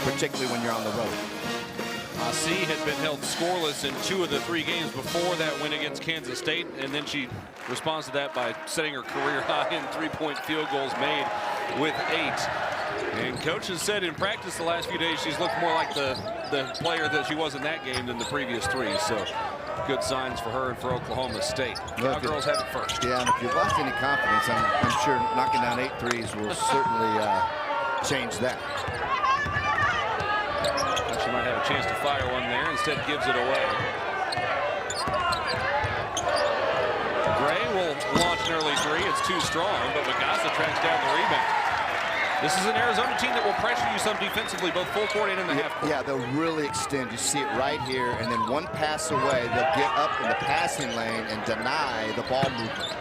particularly when you're on the road. C had been held scoreless in 2 of the 3 games before that win against Kansas State, and then she responds to that by setting her career high in 3-point field goals made with 8. And coach has said in practice the last few days she's looked more like the player that she was in that game than the previous 3. So good signs for her and for Oklahoma State. Cowgirls have it first. Yeah, and if you've lost any confidence, I'm sure knocking down 8 threes will certainly change that. She might have a chance to fire one there. Instead gives it away. Gray will launch an early 3. It's too strong, but Magassa tracks down the rebound. This is an Arizona team that will pressure you some defensively, both full court and in the half court. Yeah, they'll really extend. You see it right here, and then one pass away, they'll get up in the passing lane and deny the ball movement.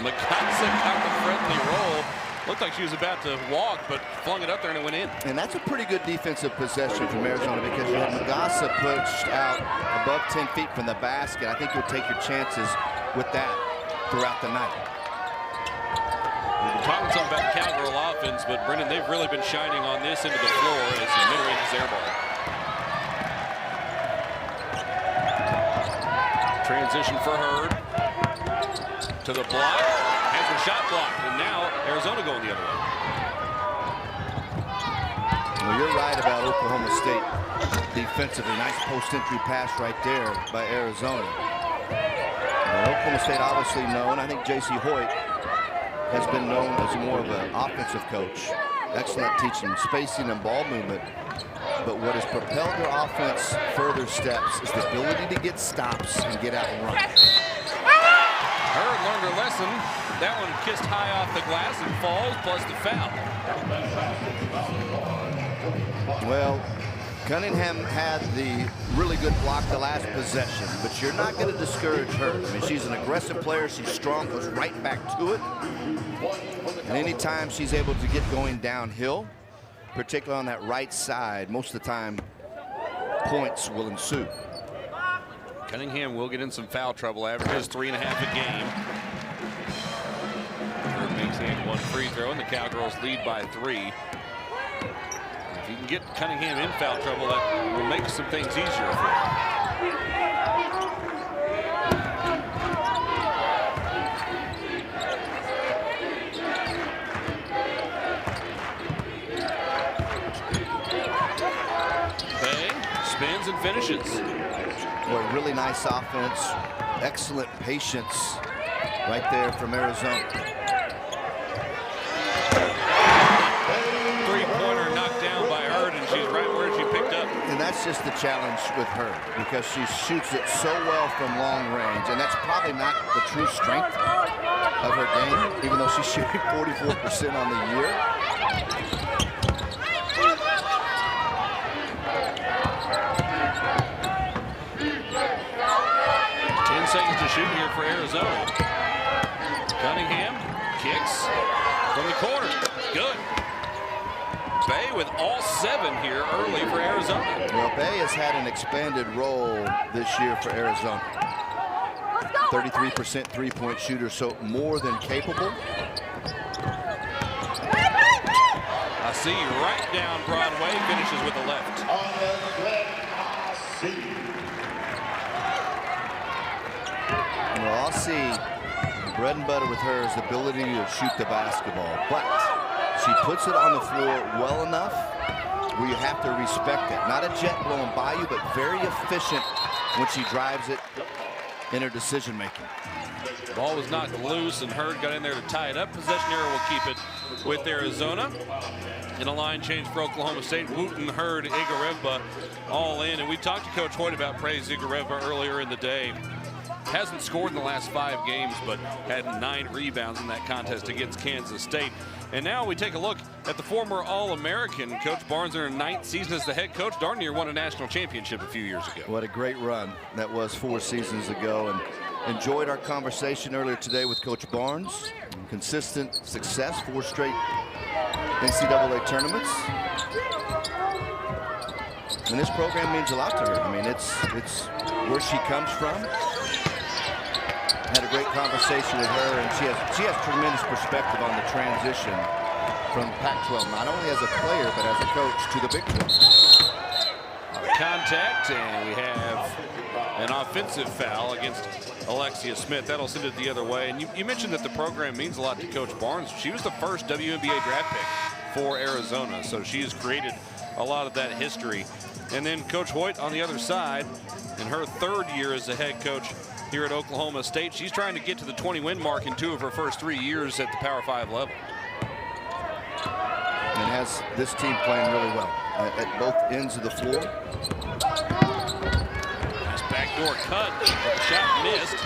Magassa got the friendly roll. Looked like she was about to walk, but flung it up there and it went in. And that's a pretty good defensive possession from Arizona, because you had Magassa pushed out above 10 feet from the basket. I think you'll take your chances with that throughout the night. We've been talking some about the Cowgirl offense, but Brendan, they've really been shining on this into the floor as the mid-range is air ball. Transition for Hurd. To the block. Has her shot blocked, and now Arizona going the other way. Well, you're right about Oklahoma State defensively. Nice post-entry pass right there by Arizona. Now, Oklahoma State obviously known, I think J.C. Hoyt has been known as more of an offensive coach. Excellent teaching spacing and ball movement. But what has propelled their offense further steps is the ability to get stops and get out and run. Hurd learned her lesson. That one kissed high off the glass and falls, plus the foul. Well, Cunningham had the really good block the last possession, but you're not going to discourage her. I mean, she's an aggressive player. She's strong, goes right back to it. And anytime she's able to get going downhill, particularly on that right side, most of the time points will ensue. Cunningham will get in some foul trouble. Averages 3.5 a game. Hurd makes the 1 free throw, and the Cowgirls lead by 3. If you can get Cunningham in foul trouble, that will make some things easier for him. Bay spins and finishes. Boy, really nice offense, excellent patience right there from Arizona. Three-pointer knocked down by Hurd, and she's right where she picked up. And that's just the challenge with her, because she shoots it so well from long range, and that's probably not the true strength of her game, even though she's shooting 44% on the year. 10 seconds to shoot here for Arizona. Cunningham kicks from the corner. Good. Bay with all 7 here early for Arizona. Well, Bay has had an expanded role this year for Arizona. 33% three-point shooter, so more than capable. I see right down Broadway, finishes with the left. Well, I'll see. Bread and butter with her is the ability to shoot the basketball, but she puts it on the floor well enough where you have to respect it. Not a jet blowing by you, but very efficient when she drives it in her decision making. Ball was knocked loose, and Hurd got in there to tie it up. Possession error will keep it with Arizona. In a line change for Oklahoma State, Wooten, Hurd, Igorevba all in. And we talked to Coach Hoyt about praise Igorevba earlier in the day. Hasn't scored in the last 5 games, but had 9 rebounds in that contest against Kansas State. And now we take a look at the former All-American Coach Barnes in her 9th season as the head coach. Darn near won a national championship a few years ago. What a great run that was 4 seasons ago, and enjoyed our conversation earlier today with Coach Barnes. Consistent success, 4 straight NCAA tournaments. And this program means a lot to her. I mean, it's where she comes from. Had a great conversation with her, and she has tremendous perspective on the transition from Pac-12, not only as a player, but as a coach to the Big 12. Contact, and we have an offensive foul against Alexia Smith. That'll send it the other way. And you mentioned that the program means a lot to Coach Barnes. She was the first WNBA draft pick for Arizona, so she has created a lot of that history. And then Coach Hoyt on the other side, in her 3rd year as a head coach here at Oklahoma State, she's trying to get to the 20-win mark in 2 of her first 3 years at the Power 5 level. And has this team playing really well at both ends of the floor. Nice backdoor cut. The shot missed.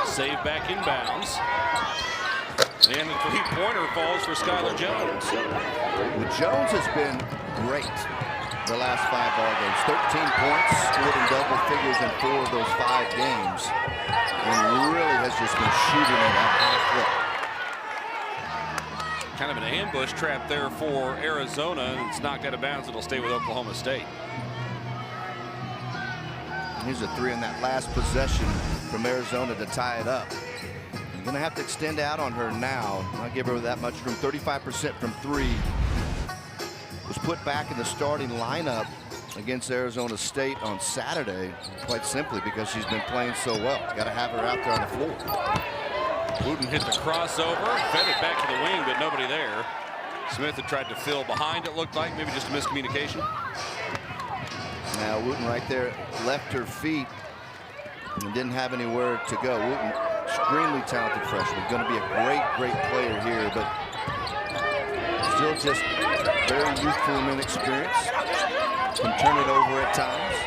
Save back in bounds. And the 3-pointer falls for Skylar Jones. Well, Jones has been great the last 5 ball games. 13 points, scored in double figures in 4 of those 5 games. And really has just been shooting it at high clip. Kind of an ambush trap there for Arizona, and it's knocked out of bounds. It'll stay with Oklahoma State. Here's a 3 in that last possession from Arizona to tie it up. You're going to have to extend out on her now. Not give her that much room. 35% from 3. Was put back in the starting lineup against Arizona State on Saturday, quite simply because she's been playing so well. Got to have her out there on the floor. Wooten hit the crossover, fed it back to the wing, but nobody there. Smith had tried to fill behind, it looked like, maybe just a miscommunication. Now Wooten right there left her feet and didn't have anywhere to go. Wooten, extremely talented freshman, going to be a great player here, but still just very youthful and inexperienced. Can turn it over at times.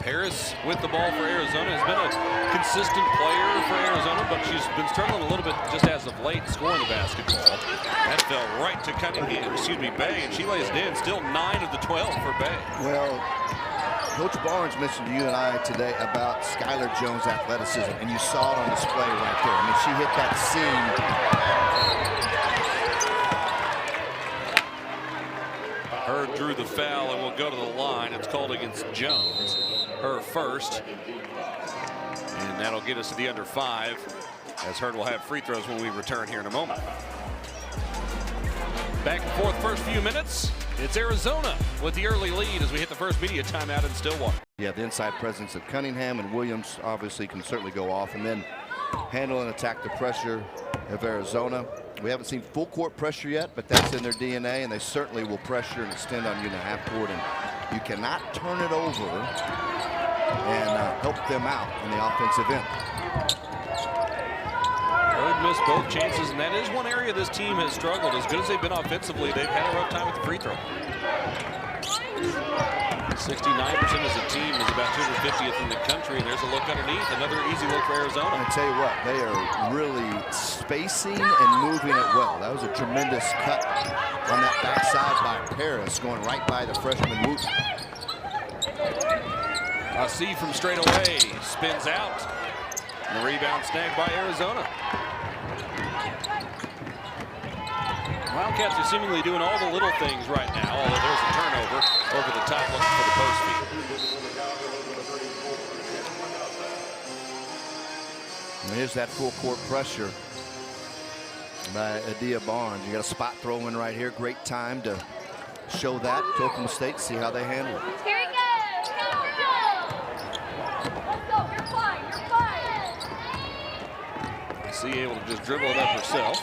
Harris with the ball for Arizona has been a consistent player for Arizona, but she's been struggling a little bit just as of late scoring the basketball. That fell right to Bay, and she lays it in. Still 9 of the 12 for Bay. Well, Coach Barnes mentioned to you and I today about Skylar Jones' athleticism, and you saw it on display right there. I mean, she hit that seam. Hurd drew the foul and will go to the line. It's called against Jones, her first. And that'll get us to the under 5, as Hurd will have free throws when we return here in a moment. Back and forth first few minutes. It's Arizona with the early lead as we hit the first media timeout in Stillwater. Yeah, the inside presence of Cunningham and Williams obviously can certainly go off, and then handle and attack the pressure of Arizona. We haven't seen full court pressure yet, but that's in their DNA, and they certainly will pressure and extend on you in the half court, and you cannot turn it over and help them out in the offensive end. Hurd missed both chances, and that is one area this team has struggled. As good as they've been offensively, they've had a rough time with the free throw. 69% as a team is about 250th in the country, and there's a look underneath. Another easy look for Arizona. I tell you what, they are really spacing and moving it well. That was a tremendous cut on that backside by Paris, going right by the freshman Wooten. C from straight away, spins out. And the rebound snagged by Arizona. Wildcats are seemingly doing all the little things right now, although there's a turnover over the top looking for the post feed. And here's that full court pressure by Adia Barnes. You got a spot throw in right here. Great time to show that to Oklahoma State, see how they handle it. Here he goes. Go. Let's go. You're fine. C able to just dribble it up herself.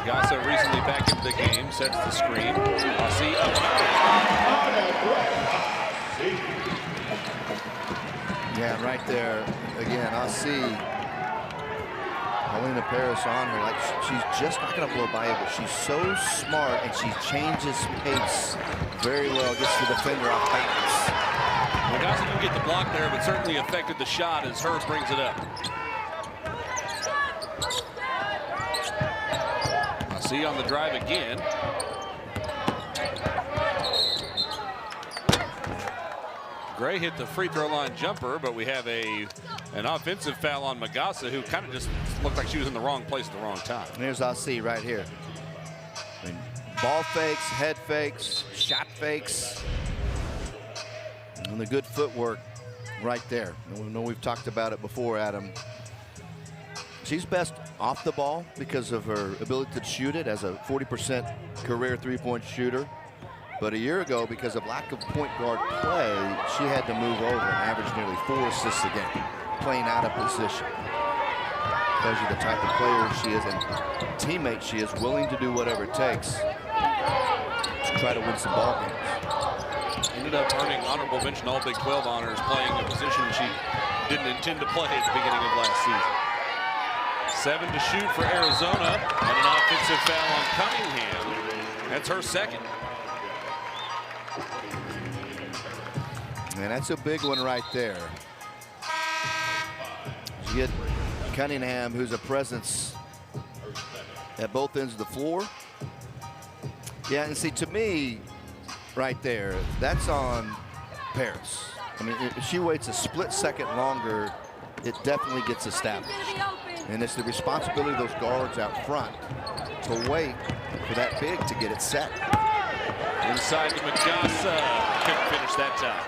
Gassa recently back into the game, sets the screen. C up Yeah, right there again. I'll see Paulina Paris on her. Like, she's just not going to blow by it, but she's so smart and she changes pace very well. Gets the defender off balance. Well, Gassa didn't get the block there, but certainly affected the shot as Hurd brings it up. C on the drive again. Gray hit the free throw line jumper, but we have an offensive foul on Magassa, who kind of just looked like she was in the wrong place at the wrong time. And here's AC right here. I mean, ball fakes, head fakes, shot fakes, and the good footwork right there. I know we've talked about it before, Adam. She's best off the ball because of her ability to shoot it as a 40% career three-point shooter. But a year ago, because of lack of point guard play, she had to move over and average nearly 4 assists a game, playing out of position. Tells you the type of player she is and teammate she is, willing to do whatever it takes to try to win some ball games. Ended up earning honorable mention All Big 12 honors, playing a position she didn't intend to play at the beginning of last season. 7 to shoot for Arizona, and an offensive foul on Cunningham. That's her second. And that's a big one right there. You get Cunningham, who's a presence at both ends of the floor. Yeah, and see, to me, right there, that's on Paris. I mean, if she waits a split second longer, it definitely gets established. And it's the responsibility of those guards out front to wait for that big to get it set. Inside to Magassa. Couldn't finish that time.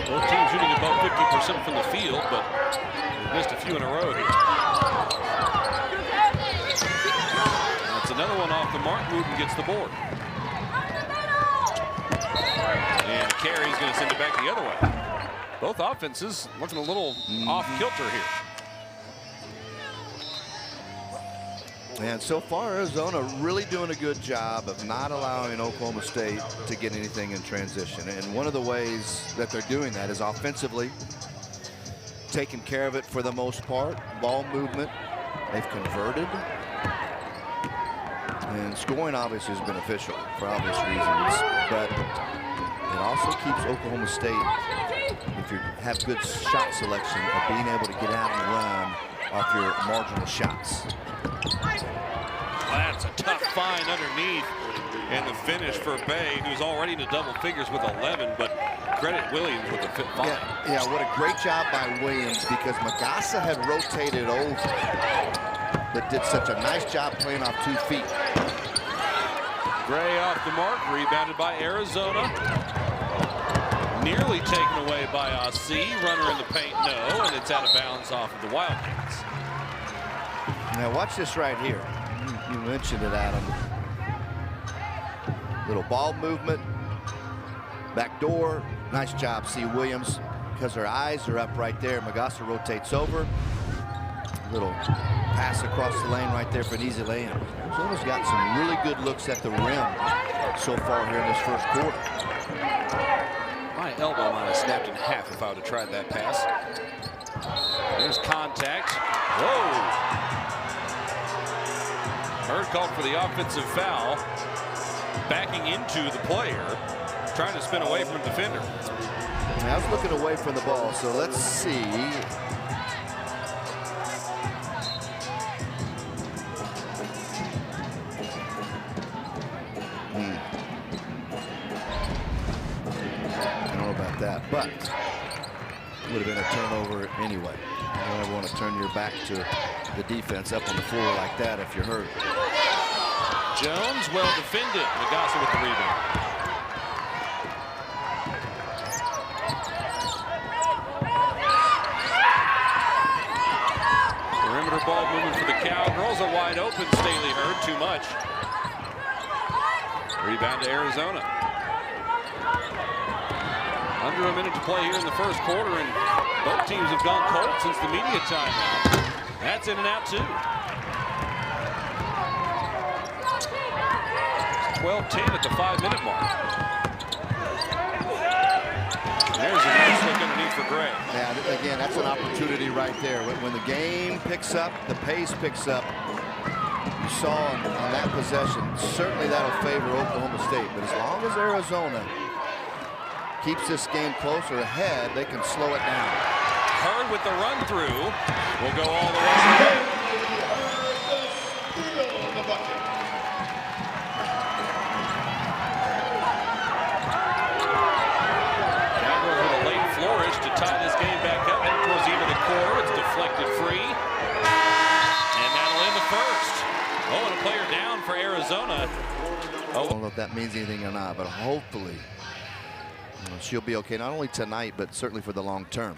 Both teams shooting about 50% from the field, but missed a few in a row here. That's another one off the mark. Wooten gets the board. And Carey's going to send it back the other way. Both offenses looking a little off kilter here. And so far, Arizona really doing a good job of not allowing Oklahoma State to get anything in transition. And one of the ways that they're doing that is offensively, taking care of it for the most part. Ball movement, they've converted. And scoring obviously is beneficial for obvious reasons. But it also keeps Oklahoma State, if you have good shot selection, of being able to get out and run off your marginal shots. That's a tough find underneath, and the finish for Bay, who's already into double figures with 11, but credit Williams with the fit find. Yeah, what a great job by Williams, because Magassa had rotated over, but did such a nice job playing off 2 feet. Gray off the mark, rebounded by Arizona. Nearly taken away by Aussie. Runner in the paint, no, and it's out of bounds off of the Wildcats. Now watch this right here. You mentioned it, Adam. Little ball movement, back door. Nice job, C. Williams, because her eyes are up right there. Magassa rotates over. Little pass across the lane right there for an easy layup. Arizona's got some really good looks at the rim so far here in this first quarter. My elbow might have snapped in half if I would have tried that pass. There's contact. Whoa! Hurd called for the offensive foul. Backing into the player, trying to spin away from the defender. I was looking away from the ball, so let's see. I don't know about that, but it would have been a turnover anyway. You don't ever want to turn your back to the defense up on the floor like that if you're hurt. Jones, well defended. Magassa with the rebound. Perimeter ball moving for the Cowgirls. A wide open Staley Hurd. Too much. Rebound to Arizona. Under a minute to play here in the first quarter, and both teams have gone cold since the media timeout. That's in and out too. 12-10 at the 5-minute mark. There's a nice look underneath for Gray. Yeah, again, that's an opportunity right there. When the game picks up, the pace picks up. You saw on that possession, certainly that'll favor Oklahoma State. But as long as Arizona keeps this game closer ahead, they can slow it down. Hurd with the run through. Will go all the way. Cowgirls with a late flourish to tie this game back up. And towards the end of the quarter, it's deflected free. And that'll end the first. Oh, and a player down for Arizona. I don't know if that means anything or not, but hopefully she'll be okay, not only tonight, but certainly for the long term.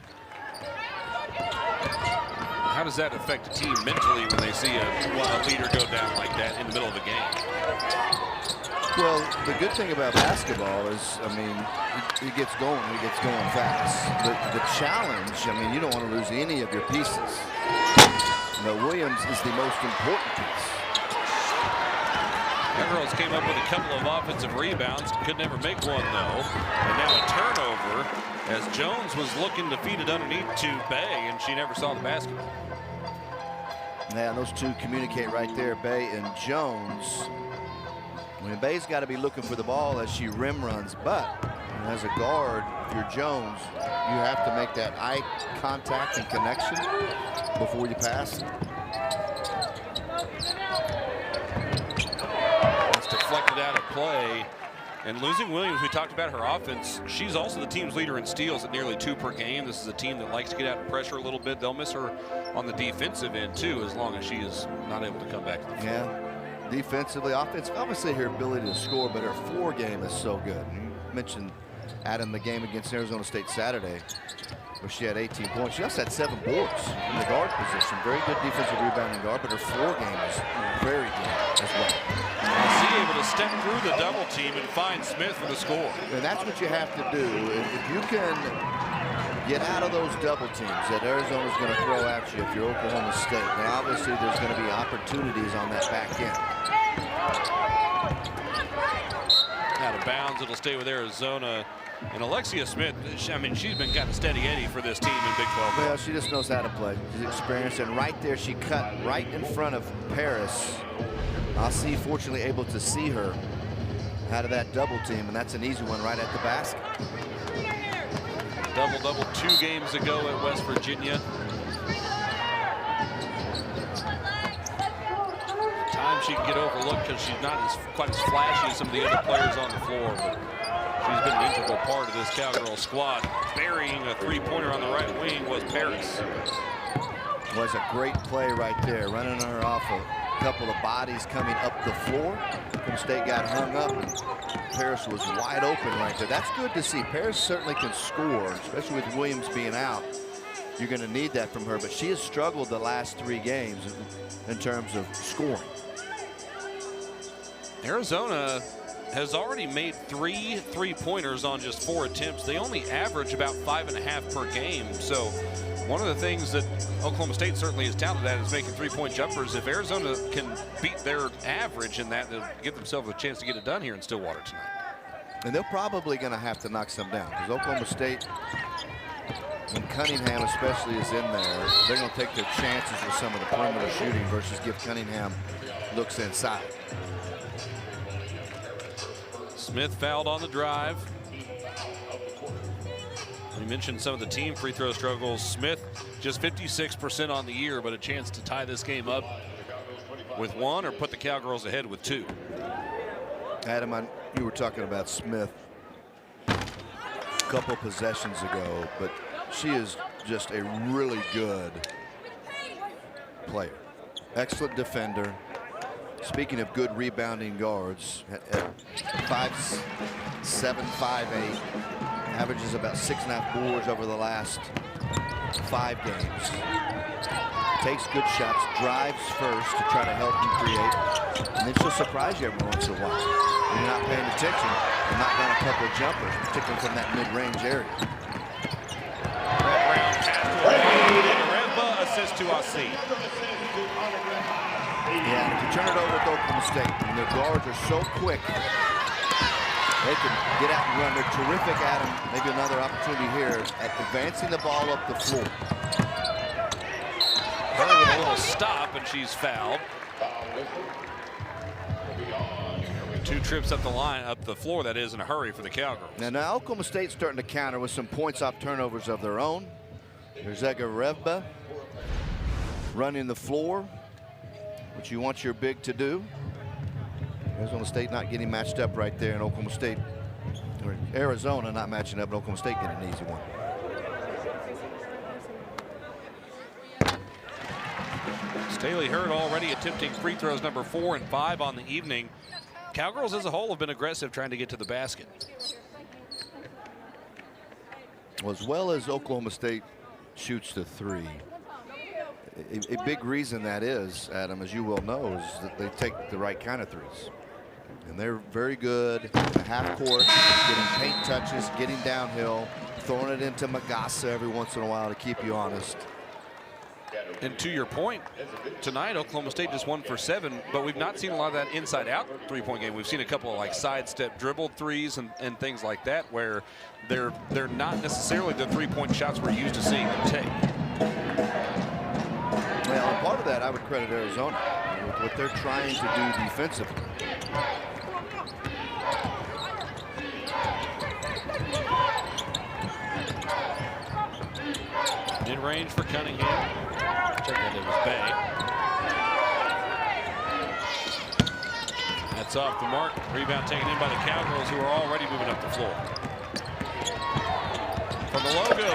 How does that affect a team mentally when they see a leader go down like that in the middle of a game? Well, the good thing about basketball is, I mean, he gets going fast. The challenge, I mean, you don't want to lose any of your pieces. Williams is the most important piece. Cowgirls came up with a couple of offensive rebounds, could never make one though. And now a turnover as Jones was looking to feed it underneath to Bay, and she never saw the basket. Yeah, those two communicate right there, Bay and Jones. I mean, Bay's got to be looking for the ball as she rim runs, but as a guard, if you're Jones, you have to make that eye contact and connection before you pass. It's deflected out of play. And losing Williams, we talked about her offense. She's also the team's leader in steals at nearly 2 per game. This is a team that likes to get out of pressure a little bit. They'll miss her on the defensive end, too, as long as she is not able to come back to the floor. Yeah, defensively, offensively, obviously her ability to score, but her floor game is so good. You mentioned Adam, the game against Arizona State Saturday, where she had 18 points. She also had 7 boards in the guard position. Very good defensive rebounding guard, but her floor game is very good as well. She able to step through the double team and find Smith for the score. And that's what you have to do. If you can get out of those double teams that Arizona's going to throw at you if you're Oklahoma State. Now, obviously, there's going to be opportunities on that back end. Out of bounds, it'll stay with Arizona. And Alexia Smith, I mean, she's been kind of steady Eddie for this team in Big 12. Well, she just knows how to play. She's experienced, and right there, she cut right in front of Paris. Asi, fortunately, able to see her out of that double team, and that's an easy one right at the basket. Double-double 2 games ago at West Virginia. Times she can get overlooked because she's not quite as flashy as some of the other players on the floor, but she's been an integral part of this Cowgirl squad. Burying a 3-pointer on the right wing was Paris. Was a great play right there, running her off a couple of bodies coming up the floor. Oklahoma State got hung up, and Paris was wide open right there. That's good to see. Paris certainly can score, especially with Williams being out. You're going to need that from her, but she has struggled the last 3 games in terms of scoring. Arizona has already made 3 3-pointers on just 4 attempts. They only average about 5.5 per game. So one of the things that Oklahoma State certainly is talented at is making 3-point jumpers. If Arizona can beat their average in that, they'll give themselves a chance to get it done here in Stillwater tonight. And they're probably going to have to knock some down, because Oklahoma State, when Cunningham especially is in there, they're going to take their chances with some of the perimeter shooting versus give Cunningham looks inside. Smith fouled on the drive. We mentioned some of the team free throw struggles. Smith just 56% on the year, but a chance to tie this game up with 1 or put the Cowgirls ahead with 2. Adam, you were talking about Smith a couple possessions ago, but she is just a really good player. Excellent defender. Speaking of good rebounding guards, at 5'7", 5'8", averages about 6.5 boards over the last 5 games. Takes good shots, drives first to try to help you create, and then she'll surprise you every once in a while. When you're not paying attention and knock down a couple of jumpers, particularly from that mid-range area. Brown pass to assist to Asi. Yeah, if you turn it over with Oklahoma State, and their guards are so quick, they can get out and run. They're terrific at them. Maybe another opportunity here at advancing the ball up the floor. Her with a little stop, and she's fouled. 2 trips up the line, up the floor, that is, in a hurry for the Cowgirls. Now Oklahoma State's starting to counter with some points off turnovers of their own. There's Egarevba running the floor, which you want your big to do. Arizona State not getting matched up right there, and Oklahoma State, or Arizona not matching up, and Oklahoma State getting an easy one. Staley Hurd already attempting free throws number 4 and 5 on the evening. Cowgirls as a whole have been aggressive trying to get to the basket. Well, as well as Oklahoma State shoots the three, a big reason that is, Adam, as you well know, is that they take the right kind of threes. And they're very good in the half court, getting paint touches, getting downhill, throwing it into Magassa every once in a while to keep you honest. And to your point, tonight Oklahoma State just 1 for 7, but we've not seen a lot of that inside-out three-point game. We've seen a couple of like sidestep dribbled threes and things like that, where they're not necessarily the three-point shots we're used to seeing them take. Well, part of that I would credit Arizona with what they're trying to do defensively. Mid-range for Cunningham. Check that in his bag. That's off the mark. Rebound taken in by the Cowgirls, who are already moving up the floor. From the logo.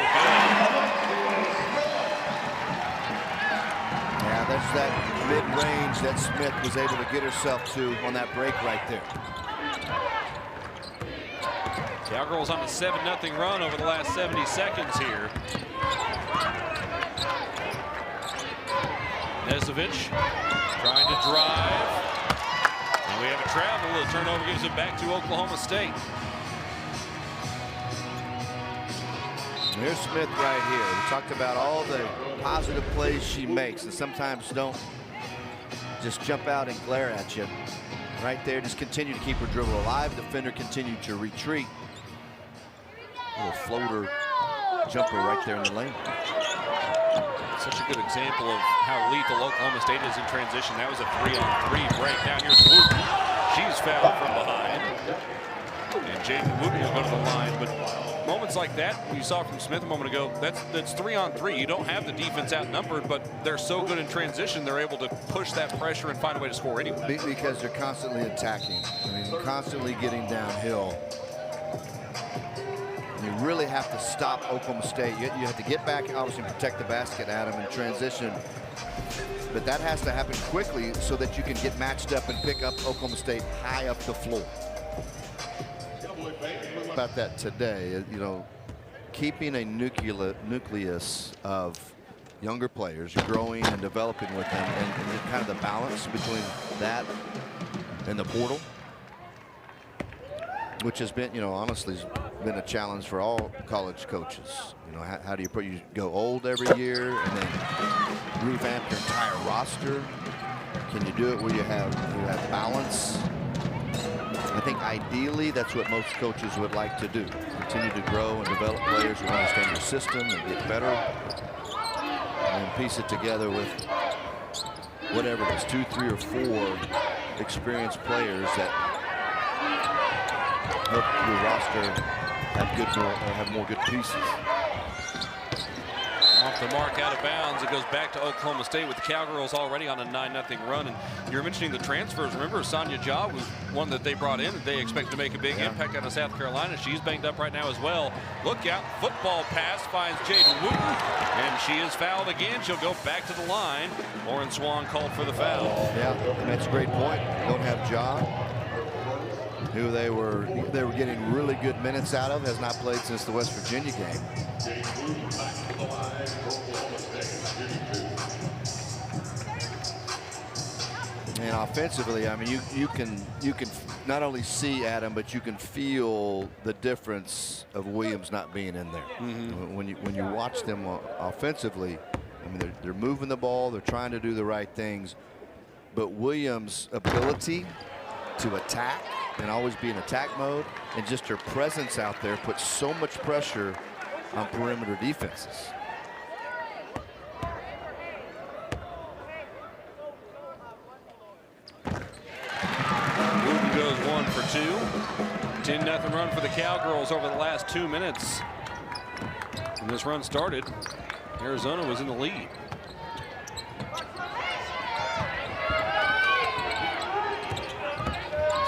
Yeah, that's that mid-range that Smith was able to get herself to on that break right there. Cowgirls on a 7-0 run over the last 70 seconds here. Nesovich trying to drive. And we have a travel. The turnover gives it back to Oklahoma State. Here's Smith right here. We talked about all the positive plays she makes, and sometimes don't just jump out and glare at you. Right there, just continue to keep her dribble alive. Defender continue to retreat. Little floater jumper right there in the lane. Such a good example of how lethal Oklahoma State is in transition. That was a 3-on-3 break. Now here's Wooten. She's fouled from behind. And Jaden Wooten will go to the line. But moments like that, you saw from Smith a moment ago, that's 3-on-3. You don't have the defense outnumbered, but they're so good in transition, they're able to push that pressure and find a way to score anyway. Because they're constantly attacking. I mean, constantly getting downhill. You really have to stop Oklahoma State. You have to get back, obviously, and protect the basket, Adam, and transition. But that has to happen quickly so that you can get matched up and pick up Oklahoma State high up the floor. About that today, you know, keeping a nucleus of younger players, growing and developing with them, and kind of the balance between that and the portal, which has been, you know, honestly, been a challenge for all college coaches. You know, how do you go old every year and then revamp your entire roster? Can you do it where you have balance? I think ideally that's what most coaches would like to do. Continue to grow and develop players who understand your system and get better, and then piece it together with whatever it is, 2, 3, or 4 experienced players that help your roster have more good pieces. Off the mark, out of bounds. It goes back to Oklahoma State with the Cowgirls already on a 9-0 run. And you're mentioning the transfers. Remember, Sonia Ja was one that they brought in that they expect to make a big impact out of South Carolina. She's banged up right now as well. Look out. Football pass finds Jaden Wooten. And she is fouled again. She'll go back to the line. Lauren Swan called for the foul. Yeah, and that's a great point. Don't have Ja, who they were getting really good minutes out of, has not played since the West Virginia game. And offensively, I mean, you can not only see, Adam, but you can feel the difference of Williams not being in there. Mm-hmm. When you watch them offensively, I mean, they're moving the ball, they're trying to do the right things, but Williams' ability to attack and always be in attack mode, and just her presence out there puts so much pressure on perimeter defenses. Wooten goes 1 for 2. 10-0 run for the Cowgirls over the last 2 minutes. When this run started, Arizona was in the lead.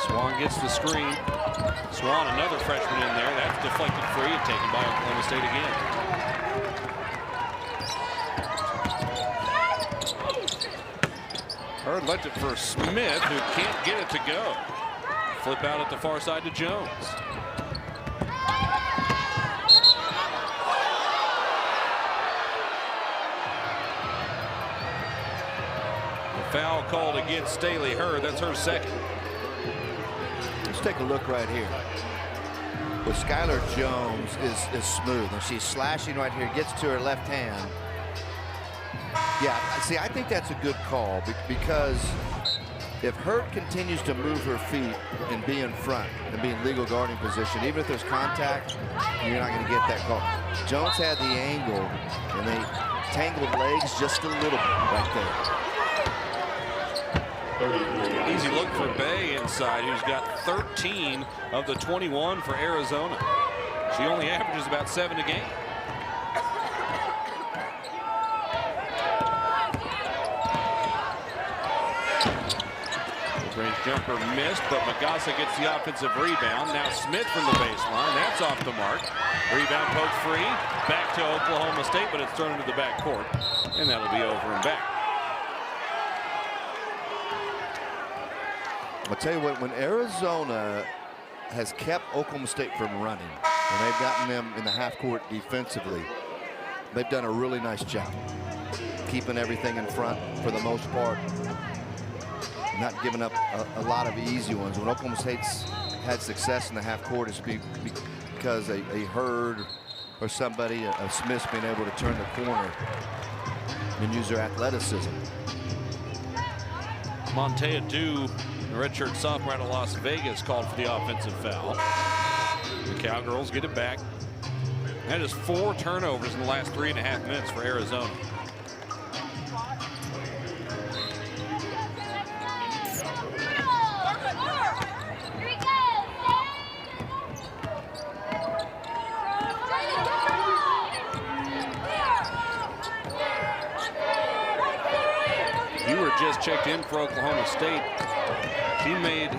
Swan gets the screen. Swan, another freshman in there. That's deflected free and taken by Oklahoma State again. Hurd left it for Smith, who can't get it to go. Flip out at the far side to Jones. The foul called against Staley Hurd. That's her second. Let's take a look right here. Well, Skylar Jones is smooth, and she's slashing right here, gets to her left hand. Yeah, see, I think that's a good call because if Hurd continues to move her feet and be in front and be in legal guarding position, even if there's contact, you're not going to get that call. Jones had the angle, and they tangled legs just a little bit right there. Easy look for Bay inside, who's got 13 of the 21 for Arizona. She only averages about 7 a game. Range jumper missed, but Magassa gets the offensive rebound. Now Smith from the baseline. That's off the mark. Rebound poke free. Back to Oklahoma State, but it's thrown into the backcourt. And that'll be over and back. I'll tell you what, when Arizona has kept Oklahoma State from running, and they've gotten them in the half court defensively, they've done a really nice job keeping everything in front for the most part, not giving up a lot of easy ones. When Oklahoma State's had success in the half court, it's because a Hurd or somebody, a Smith, being able to turn the corner and use their athleticism. Montea Dew, the redshirt sophomore out of Las Vegas, called for the offensive foul. The Cowgirls get it back. That is 4 turnovers in the last 3.5 minutes for Arizona. Just checked in for Oklahoma State. She made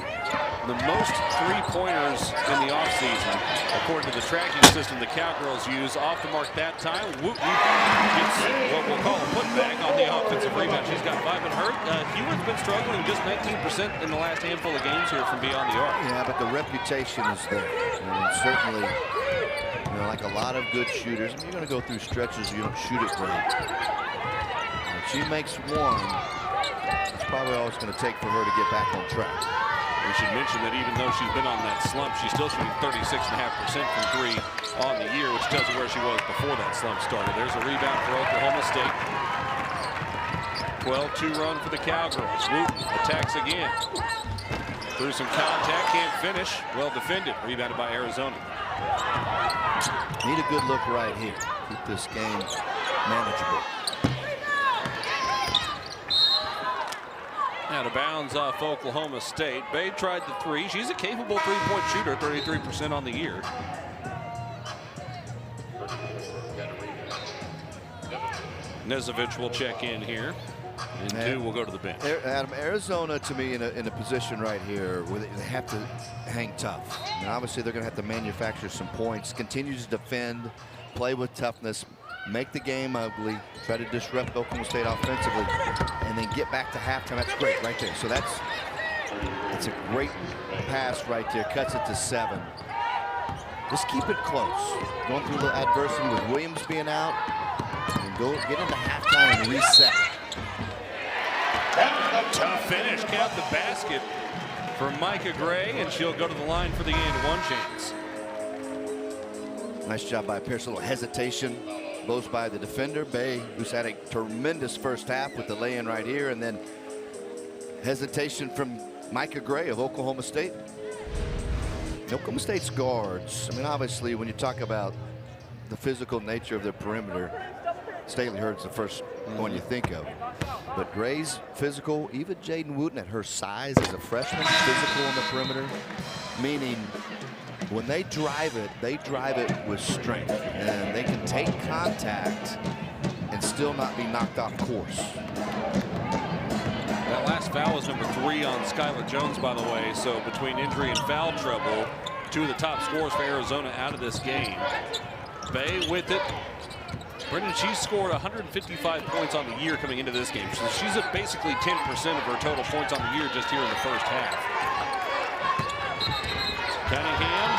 the most 3-pointers in the offseason, according to the tracking system the Cowgirls use. Off the mark that time. Wooten gets what we'll call a putback on the offensive rebound. She's got 5 and hurt. Hewitt's been struggling, just 19% in the last handful of games here from beyond the arc. Yeah, but the reputation is there. And certainly, you know, like a lot of good shooters, you're going to go through stretches where you don't shoot it great. If she makes one, it's probably all it's going to take for her to get back on track. We should mention that even though she's been on that slump, she's still shooting 36.5% from 3 on the year, which tells you where she was before that slump started. There's a rebound for Oklahoma State. 12-2 run for the Cowgirls. Wooten attacks again. Through some contact, can't finish. Well defended. Rebounded by Arizona. Need a good look right here. Keep this game manageable. Out of bounds off Oklahoma State. Bay tried the 3. She's a capable 3-point shooter, 33% on the year. Nezovich will check in here. And 2 will go to the bench. Adam, Arizona, to me, in a position right here where they have to hang tough. And obviously, they're going to have to manufacture some points, continue to defend, play with toughness, make the game ugly, try to disrupt Oklahoma State offensively, and then get back to halftime. That's great right there. So that's a great pass right there. Cuts it to 7. Just keep it close. Going through a little adversity with Williams being out, and get into halftime and reset. Tough finish. Count the basket for Micah Gray, and she'll go to the line for the and-one chance. Nice job by Pierce. A little hesitation. Blows by the defender, Bay, who's had a tremendous first half with the lay-in right here, and then hesitation from Micah Gray of Oklahoma State. Oklahoma State's guards, I mean, obviously, when you talk about the physical nature of their perimeter, Staley Hurd's the first one you think of. But Gray's physical, even Jaden Wooten at her size as a freshman, physical on the perimeter, meaning when they drive it with strength, and they can take contact and still not be knocked off course. That last foul was number 3 on Skylar Jones, by the way. So between injury and foul trouble, 2 of the top scorers for Arizona out of this game. Bay with it. Brendan, she's scored 155 points on the year coming into this game. So she's at basically 10% of her total points on the year just here in the first half. Cunningham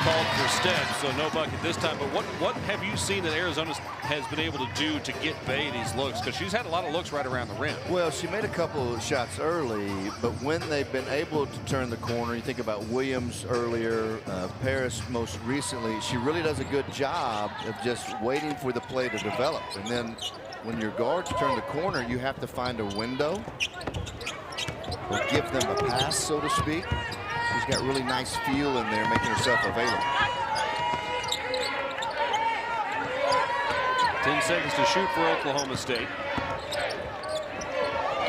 called for steps, so no bucket this time. But what have you seen that Arizona has been able to do to get Bay these looks? Because she's had a lot of looks right around the rim. Well, she made a couple of shots early, but when they've been able to turn the corner, you think about Williams earlier, Paris most recently, she really does a good job of just waiting for the play to develop. And then when your guards turn the corner, you have to find a window or give them a pass, so to speak. She's got really nice feel in there, making herself available. 10 seconds to shoot for Oklahoma State.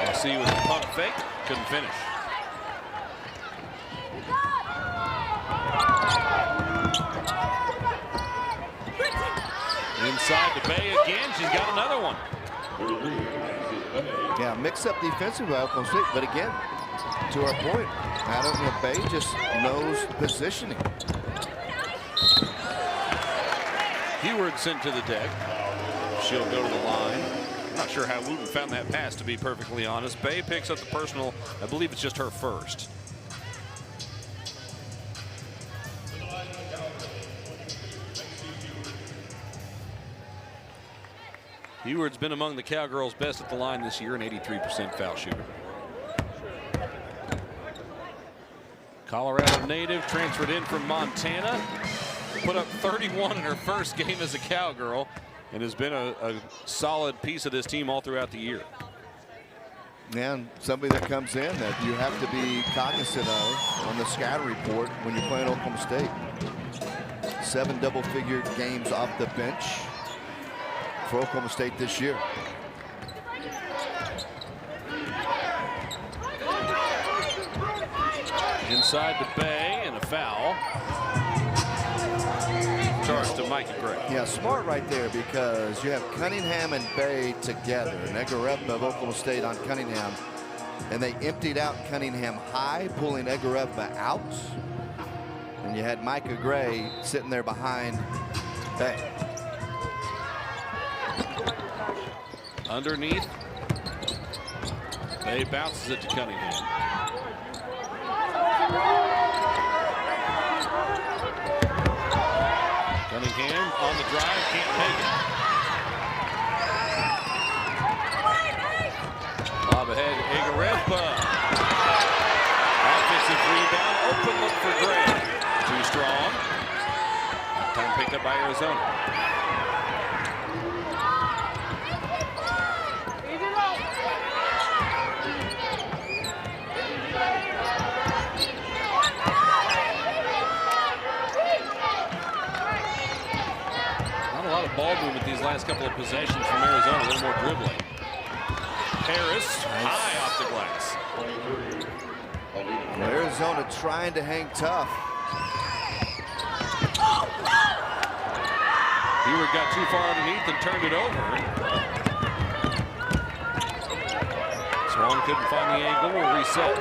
I'll see you with the pump fake. Couldn't finish. Inside to Bay again. She's got another one. Yeah, mix up defensively by Oklahoma State, but again, to our point, Bay just knows positioning. Heward sent to the deck. She'll go to the line. I'm not sure how Wooten found that pass, to be perfectly honest. Bay picks up the personal. I believe it's just her first. Heward's been among the Cowgirls' best at the line this year, an 83% foul shooter. Colorado native, transferred in from Montana, put up 31 in her first game as a Cowgirl, and has been a solid piece of this team all throughout the year. And somebody that comes in that you have to be cognizant of on the scouting report when you're playing Oklahoma State. 7 double-figure games off the bench for Oklahoma State this year. Inside the Bay and a foul. Charge to Micah Gray. Yeah, smart right there because you have Cunningham and Bay together. And Egarevba of Oklahoma State on Cunningham. And they emptied out Cunningham high, pulling Egarevba out. And you had Micah Gray sitting there behind Bay. Underneath. Bay bounces it to Cunningham. Cunningham on the drive, can't make it. Lob ahead, Egarevba. Offensive rebound, open look for Gray. Too strong. Time picked up by Arizona. Ball movement these last couple of possessions from Arizona, a little more dribbling. Harris high off the glass. Well, Arizona trying to hang tough. Heward got too far underneath and turned it over. Swan couldn't find the angle. We'll reset.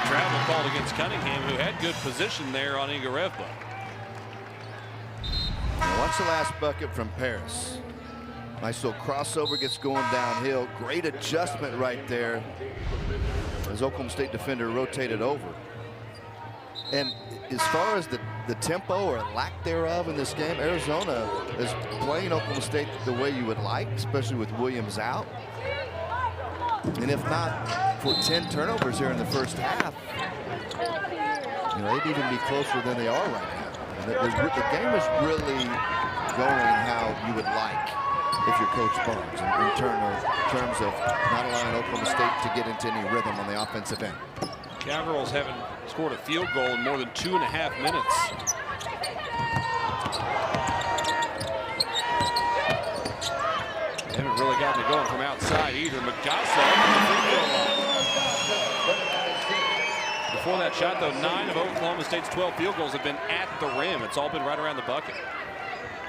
Travel called against Cunningham, who had good position there on Egarevba. Watch the last bucket from Paris. Nice little crossover, gets going downhill. Great adjustment right there as Oklahoma State defender rotated over. And as far as the tempo or lack thereof in this game, Arizona is playing Oklahoma State the way you would like, especially with Williams out. And if not for 10 turnovers here in the first half, they'd even be closer than they are right now. And the game is really going how you would like if you're Coach Barnes in terms of not allowing Oklahoma State to get into any rhythm on the offensive end. Cowgirls haven't scored a field goal in more than 2.5 minutes. They haven't really gotten it going from outside either. Magassa on the free throw line. Before that shot, though, 9 of Oklahoma State's 12 field goals have been at the rim. It's all been right around the bucket.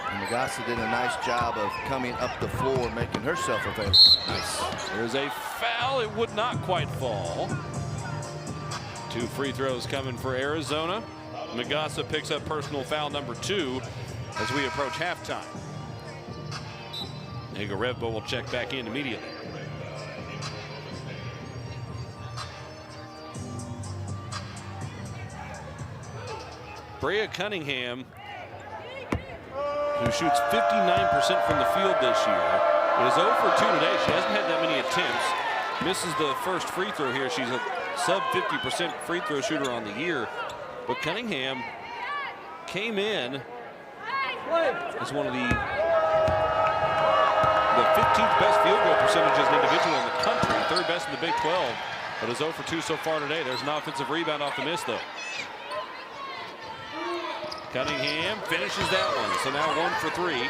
And Magassa did a nice job of coming up the floor, making herself available. Nice. There's a foul. It would not quite fall. 2 free throws coming for Arizona. Magassa picks up personal foul number 2 as we approach halftime. Egarevba will check back in immediately. Brea Cunningham, who shoots 59% from the field this year, is 0 for 2 today. She hasn't had that many attempts. Misses the first free throw here. She's a sub 50% free throw shooter on the year. But Cunningham came in as one of the 15th best field goal percentage as an individual in the country, 3rd best in the Big 12, but is 0 for 2 so far today. There's an offensive rebound off the miss, though. Cunningham finishes that one, so now 1 for 3.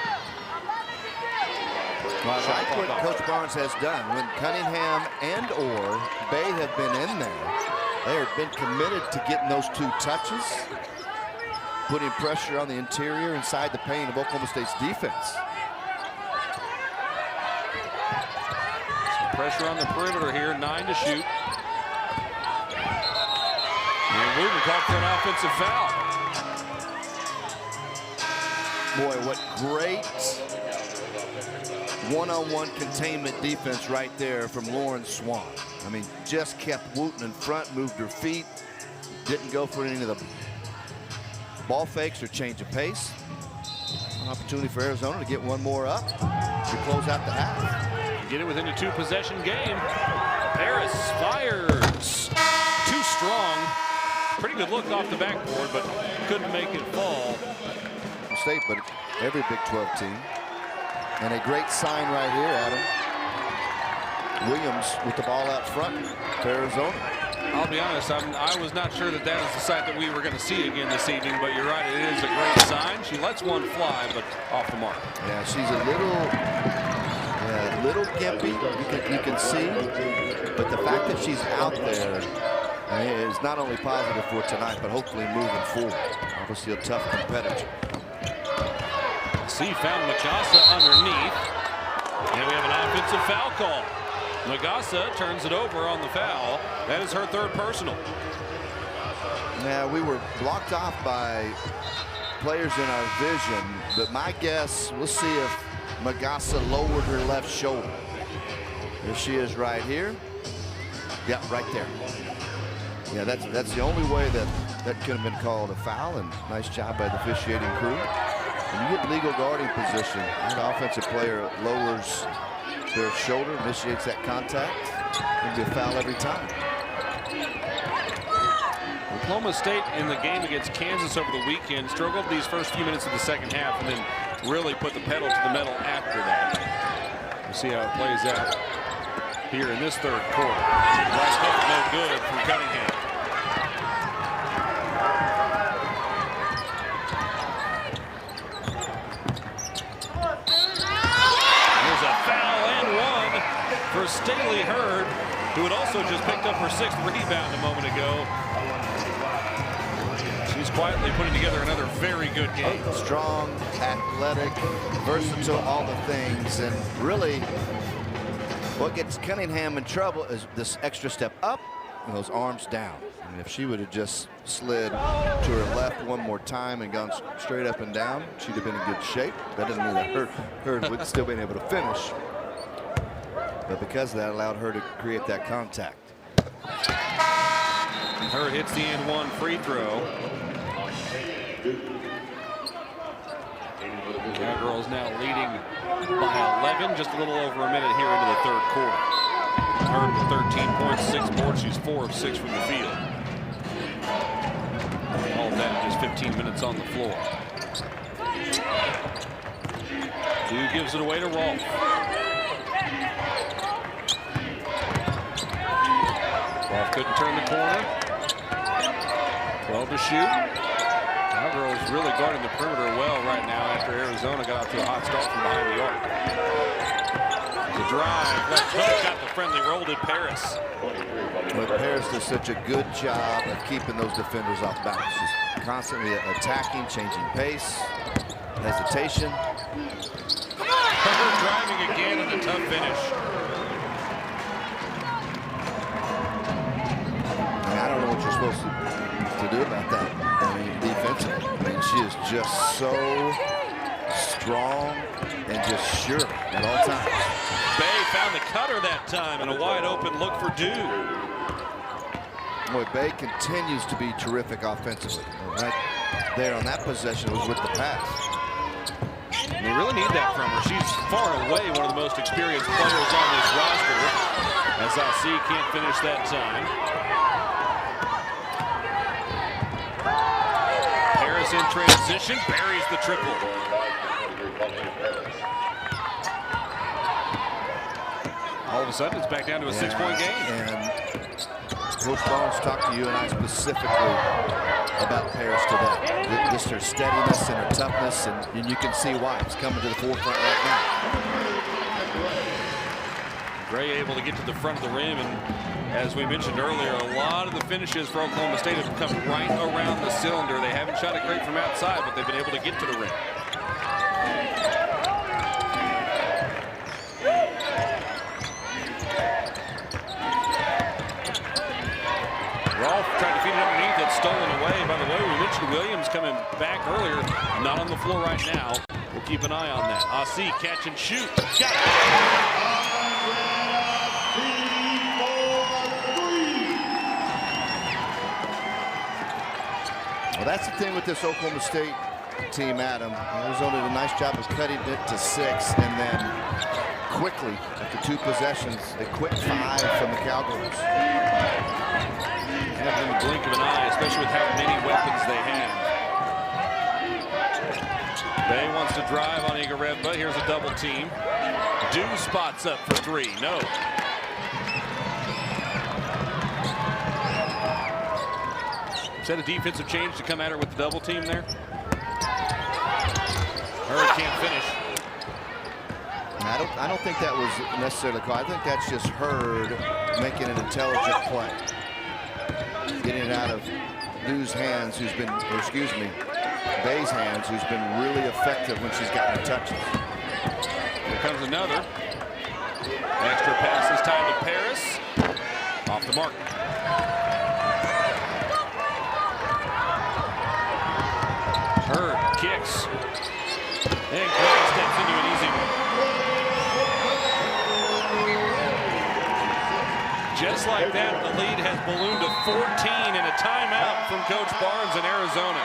Well, I like what Coach Barnes has done. When Cunningham and or Bay have been in there, they have been committed to getting those 2 touches, putting pressure on the interior inside the paint of Oklahoma State's defense. Some pressure on the perimeter here, 9 to shoot. And Wooten called for an offensive foul. Boy, what great one-on-one containment defense right there from Lauren Swan. I mean, just kept Wooten in front, moved her feet, didn't go for any of the ball fakes or change of pace. An opportunity for Arizona to get one more up to close out the half. Get it within a 2-possession game. Harris fires. Too strong. Pretty good look off the backboard, but couldn't make it fall. State, but every Big 12 team. And a great sign right here, Adam. Williams with the ball out front for Arizona. I'll be honest, I was not sure that that is the sight that we were going to see again this evening, but you're right, it is a great sign. She lets one fly, but off the mark. Yeah, she's a little gimpy, you can see, but the fact that she's out there is not only positive for tonight, but hopefully moving forward. Obviously a tough competitor. C found Magassa underneath, and we have an offensive foul call. Magassa turns it over on the foul. That is her 3rd personal. Yeah, we were blocked off by players in our vision, but my guess, we'll see if Magassa lowered her left shoulder. There she is right here. Yeah, right there. Yeah, that's the only way that could have been called a foul, and nice job by the officiating crew. When you get legal guarding position, an offensive player lowers their shoulder, initiates that contact. It'll be a foul every time. Oklahoma State in the game against Kansas over the weekend struggled these first few minutes of the second half and then really put the pedal to the metal after that. We'll see how it plays out here in this 3rd quarter. Right hook, no good from Cunningham. For Staley Hurd, who had also just picked up her 6th rebound a moment ago. She's quietly putting together another very good game. Strong, athletic, versatile, all the things. And really, what gets Cunningham in trouble is this extra step up and those arms down. I mean, if she would have just slid to her left one more time and gone straight up and down, she'd have been in good shape. That doesn't mean that Hurd would still been able to finish. But because of that, allowed her to create that contact. Hurd hits the and-one free throw. Cowgirls now leading by 11, just a little over a minute here into the 3rd quarter. Hurd with 13 points, 6 boards. She's 4 of 6 from the field. All of that in just 15 minutes on the floor. Dew gives it away to Rolfe. Rolfe couldn't turn the corner. 12 to shoot. Cowgirls really guarding the perimeter well right now after Arizona got out to a hot start from behind the arc. The drive, left hook, got the friendly roll to Paris. But Paris does such a good job of keeping those defenders off balance. She's constantly attacking, changing pace, hesitation. Hurd driving again and a tough finish. I don't know what you're supposed to do about that. I mean, defensively. I mean, she is just so strong and just sure at all times. Bay found the cutter that time and a wide open look for Dew. Boy, Bay continues to be terrific offensively. Right there on that possession was with the pass. They really need that from her. She's far and away one of the most experienced players on this roster. As Asi can't finish that time. Paris in transition, buries the triple. All of a sudden, it's back down to a 6-point game. And Coach Barnes talked to you and I specifically about Paris today. Just her steadiness and her toughness, and you can see why. It's coming to the forefront right now. Gray able to get to the front of the rim, and as we mentioned earlier, a lot of the finishes for Oklahoma State have come right around the cylinder. They haven't shot it great from outside, but they've been able to get to the rim. Rolfe tried to feed it underneath. It's stolen away. By the way, we mentioned Williams coming back earlier. Not on the floor right now. We'll keep an eye on that. Asi catch and shoot. Got it. Well, that's the thing with this Oklahoma State team, Adam. Arizona did a nice job of cutting it to 6, and then quickly, after 2 possessions, a quick 5 from the Cowgirls. In the blink of an eye, especially with how many weapons they have. Bay wants to drive on Igareva. Here's a double team. Dew spots up for 3. No. Is that a defensive change to come at her with the double team there? Hurd can't finish. I don't think that was necessarily called. I think that's just Hurd making an intelligent play. Getting it out of Dew's hands, who's been, or excuse me, Bay's hands, who's been really effective when she's gotten the touches. Here comes another. Extra pass this time to Paris. Off the mark. Hurd kicks. And Gray steps into an easy one. Just like that, the lead has ballooned to 14 and a timeout from Coach Barnes in Arizona.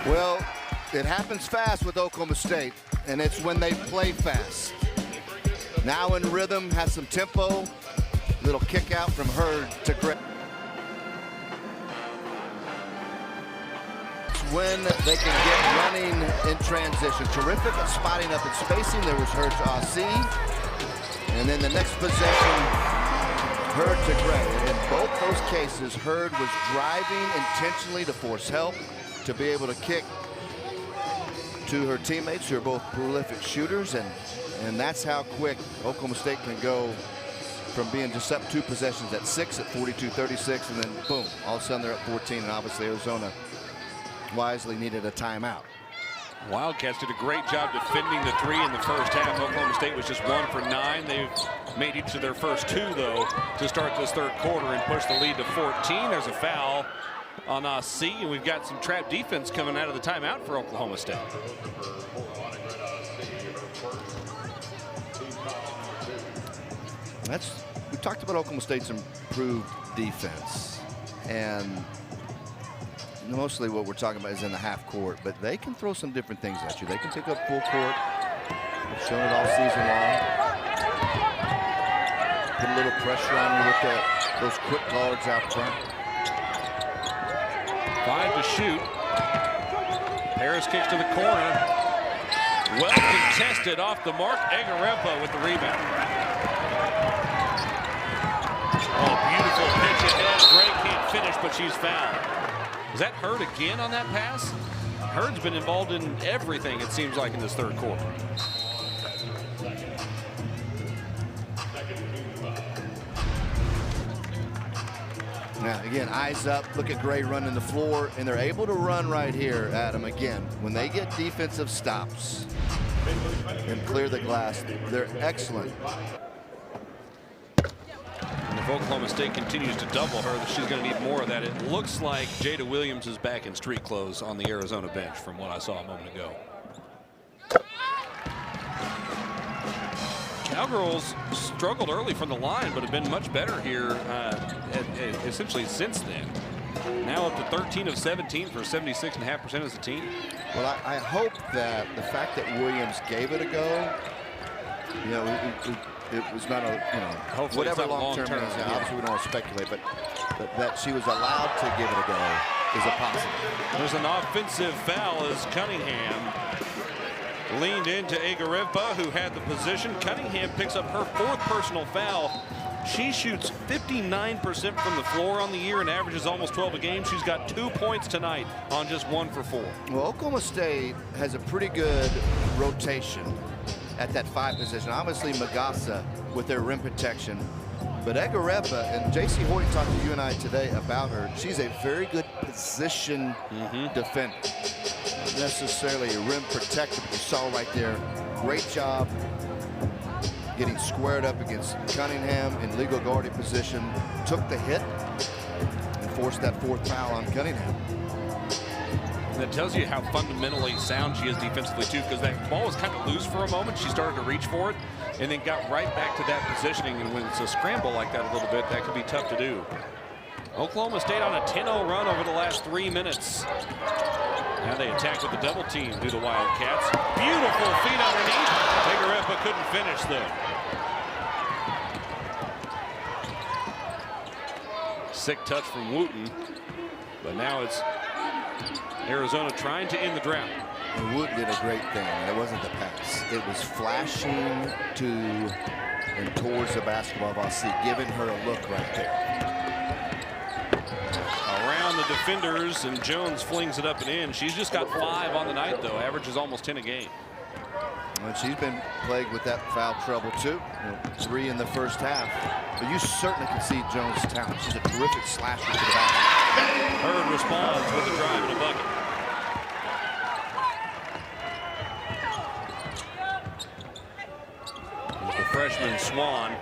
Well, it happens fast with Oklahoma State, and it's when they play fast. Now in rhythm, has some tempo. Little kick out from Hurd to Gray. When they can get running in transition. Terrific at spotting up and spacing. There was Hurd to Asi. And then the next possession, Hurd to Gray. And in both those cases, Hurd was driving intentionally to force help, to be able to kick to her teammates who are both prolific shooters. And that's how quick Oklahoma State can go from being just up 2 possessions at 6 at 42-36, and then boom, all of a sudden they're at 14, and obviously Arizona wisely needed a timeout. Wildcats did a great job defending the 3 in the first half. Oklahoma State was just 1 for 9. They've made each of their first 2, though, to start this third quarter and push the lead to 14. There's a foul on Asi, and we've got some trap defense coming out of the timeout for Oklahoma State. We talked about Oklahoma State's improved defense, and mostly what we're talking about is in the half court, but they can throw some different things at you. They can pick up full court. They've shown it all season long. Put a little pressure on you with those quick guards out front. 5 to shoot. Paris kicks to the corner. Well contested off the mark. Igareva with the rebound. Oh, beautiful pitch ahead. Gray can't finish, but she's fouled. Is that Hurd again on that pass? Hurd's been involved in everything, it seems like, in this third quarter. Now, again, eyes up. Look at Gray running the floor, and they're able to run right here, Adam. Again, when they get defensive stops and clear the glass, they're excellent. And if Oklahoma State continues to double her, she's going to need more of that. It looks like Jada Williams is back in street clothes on the Arizona bench from what I saw a moment ago. Cowgirls struggled early from the line, but have been much better here essentially since then. Now up to 13 of 17 for 76.5% as a team. Well, I hope that the fact that Williams gave it a go, you know, it was not a, you know, hopefully whatever long-term is. Yeah. Obviously, we don't want to speculate, but that she was allowed to give it a go is a positive. There's an offensive foul as Cunningham leaned into Agarevba, who had the position. Cunningham picks up her 4th personal foul. She shoots 59% from the floor on the year and averages almost 12 a game. She's got 2 points tonight on just 1 for 4. Well, Oklahoma State has a pretty good rotation at that 5 position. Obviously, Magassa with their rim protection. But Agarevba, and J.C. Hoyt talked to you and I today about her. She's a very good position defender. Not necessarily a rim protector, but you saw right there. Great job getting squared up against Cunningham in legal guarding position. Took the hit and forced that 4th foul on Cunningham. That tells you how fundamentally sound she is defensively, too, because that ball was kind of loose for a moment. She started to reach for it and then got right back to that positioning. And when it's a scramble like that a little bit, that can be tough to do. Oklahoma State on a 10-0 run over the last 3 minutes. Now they attack with the double team through the Wildcats. Beautiful feet underneath. Agarevba couldn't finish, though. Sick touch from Wooten, but now it's Arizona trying to end the drought. And Wooten did a great thing. It wasn't the pass. It was flashing to and towards the basketball of Aussie, giving her a look right there. Around the defenders, and Jones flings it up and in. She's just got 5 on the night, though. Averages almost 10 a game. And she's been plagued with that foul trouble, too. 3 in the first half. But you certainly can see Jones' talent. She's a terrific slasher to the basket. Hurd responds with a drive and a bucket. There's the freshman Swan,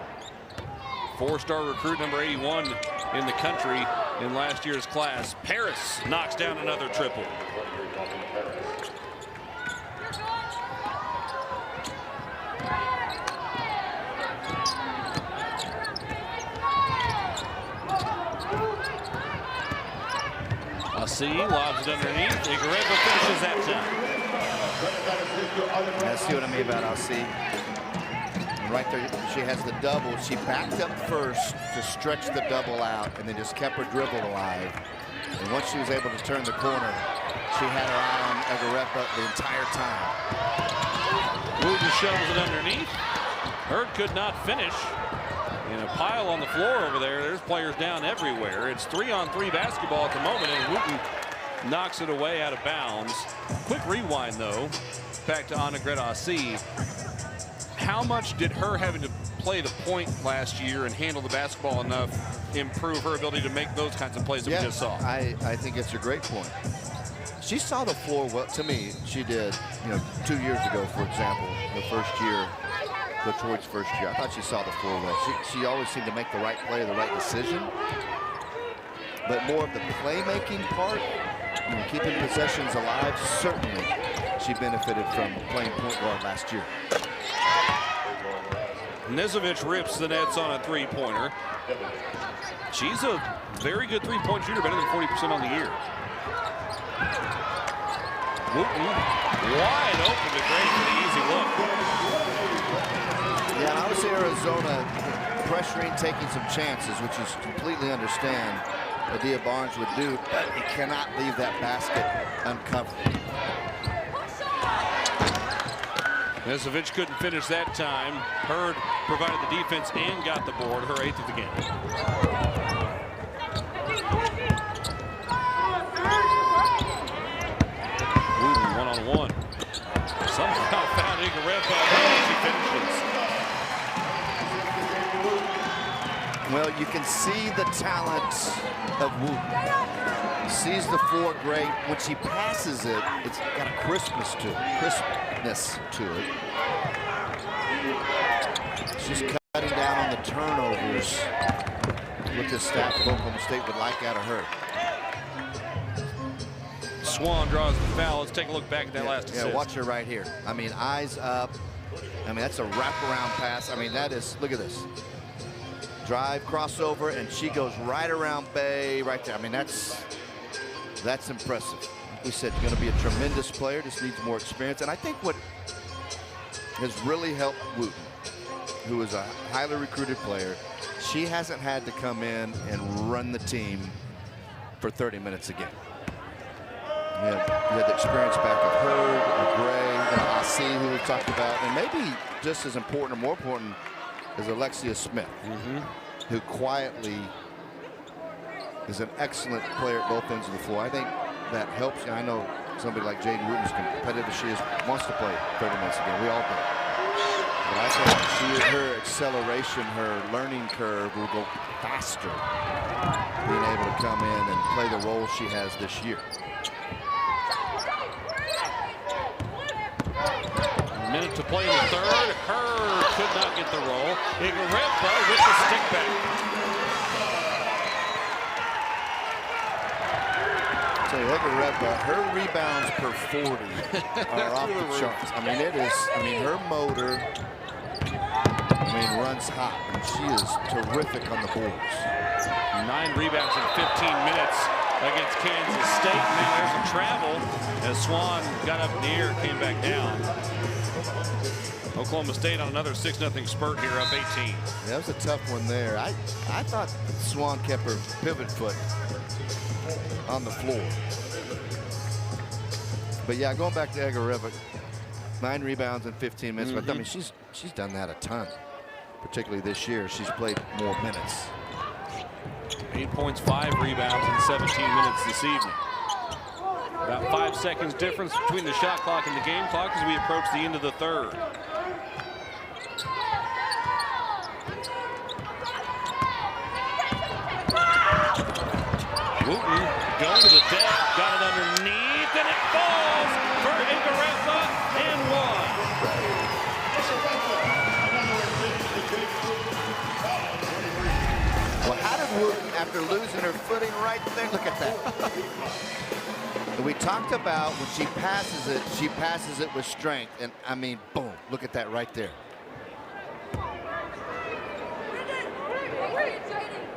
4-star recruit number 81 in the country in last year's class. Paris knocks down another triple. See, lobs it underneath. Agarevba finishes that time. I see what I mean about Alcee. Right there, she has the double. She backed up first to stretch the double out and then just kept her dribble alive. And once she was able to turn the corner, she had her eye on Agarevba the entire time. Wooten shovels it underneath. Hurd could not finish. In a pile on the floor over there, there's players down everywhere. It's 3-on-3 basketball at the moment, and Wooten knocks it away out of bounds. Quick rewind, though, back to Anagreta Assi. How much did her having to play the point last year and handle the basketball enough improve her ability to make those kinds of plays that we just saw? I think it's a great point. She saw the floor, well, to me, she did, 2 years ago, for example, the first year. Detroit's first year. I thought she saw the floor well. She always seemed to make the right play, the right decision. But more of the playmaking part, keeping possessions alive, certainly she benefited from playing point guard last year. Nizovic rips the nets on a 3-pointer. She's a very good 3-point shooter, better than 40% on the year. Wooten wide open to Gray for the easy look. Yeah, and I would say Arizona pressuring, taking some chances, which is completely understand what Dia Barnes would do, but he cannot leave that basket uncovered. Nizovic couldn't finish that time. Hurd provided the defense and got the board, her 8th of the game. Wooten one-on-one. Somehow found Agarevba as he finishes. Well, you can see the talent of Wooten. Sees the floor great. When she passes it, it's got a crispness to it. She's cutting down on the turnovers, what the staff of Oklahoma State would like out of her. Swan draws the foul. Let's take a look back at that last assist. Yeah, watch her right here. I mean, eyes up, I mean, that's a wraparound pass. I mean, that is, look at this. Drive, crossover, and she goes right around Bay, right there. I mean, that's impressive. Like we said, you're going to be a tremendous player. Just needs more experience. And I think what has really helped Wooten, who is a highly recruited player, she hasn't had to come in and run the team for 30 minutes again. You had the experience back of Hurd, of Gray, Asi, who we talked about, and maybe just as important or more important is Alexia Smith, who quietly is an excellent player at both ends of the floor. I think that helps. I know somebody like Jaden Wooten, as competitive as she is, wants to play 30 minutes again. We all do. But I think her acceleration, her learning curve will go faster being able to come in and play the role she has this year. A minute to play in the third. Hurd could not get the roll. Igarepa with the stick back. So Igarepa, her rebounds per 40 are off the charts. I mean, it is. I mean, her motor, runs hot, and she is terrific on the boards. 9 rebounds in 15 minutes against Kansas State. Now there's a travel as Swan got up in the air, came back down. Oklahoma State on another 6-0 spurt here, up 18. That was a tough one there. I thought Swan kept her pivot foot on the floor. But yeah, going back to Igarepa, 9 rebounds in 15 minutes. But I mean, she's done that a ton, particularly this year. She's played more minutes. 8 points, 5 rebounds in 17 minutes this evening. About 5 seconds difference between the shot clock and the game clock as we approach the end of the third. Wooten going to the deck, got it underneath, and it falls for Igarepa and one. Well, how did Wooten, after losing her footing right there, look at that. We talked about when she passes it with strength, and I mean, boom, look at that right there.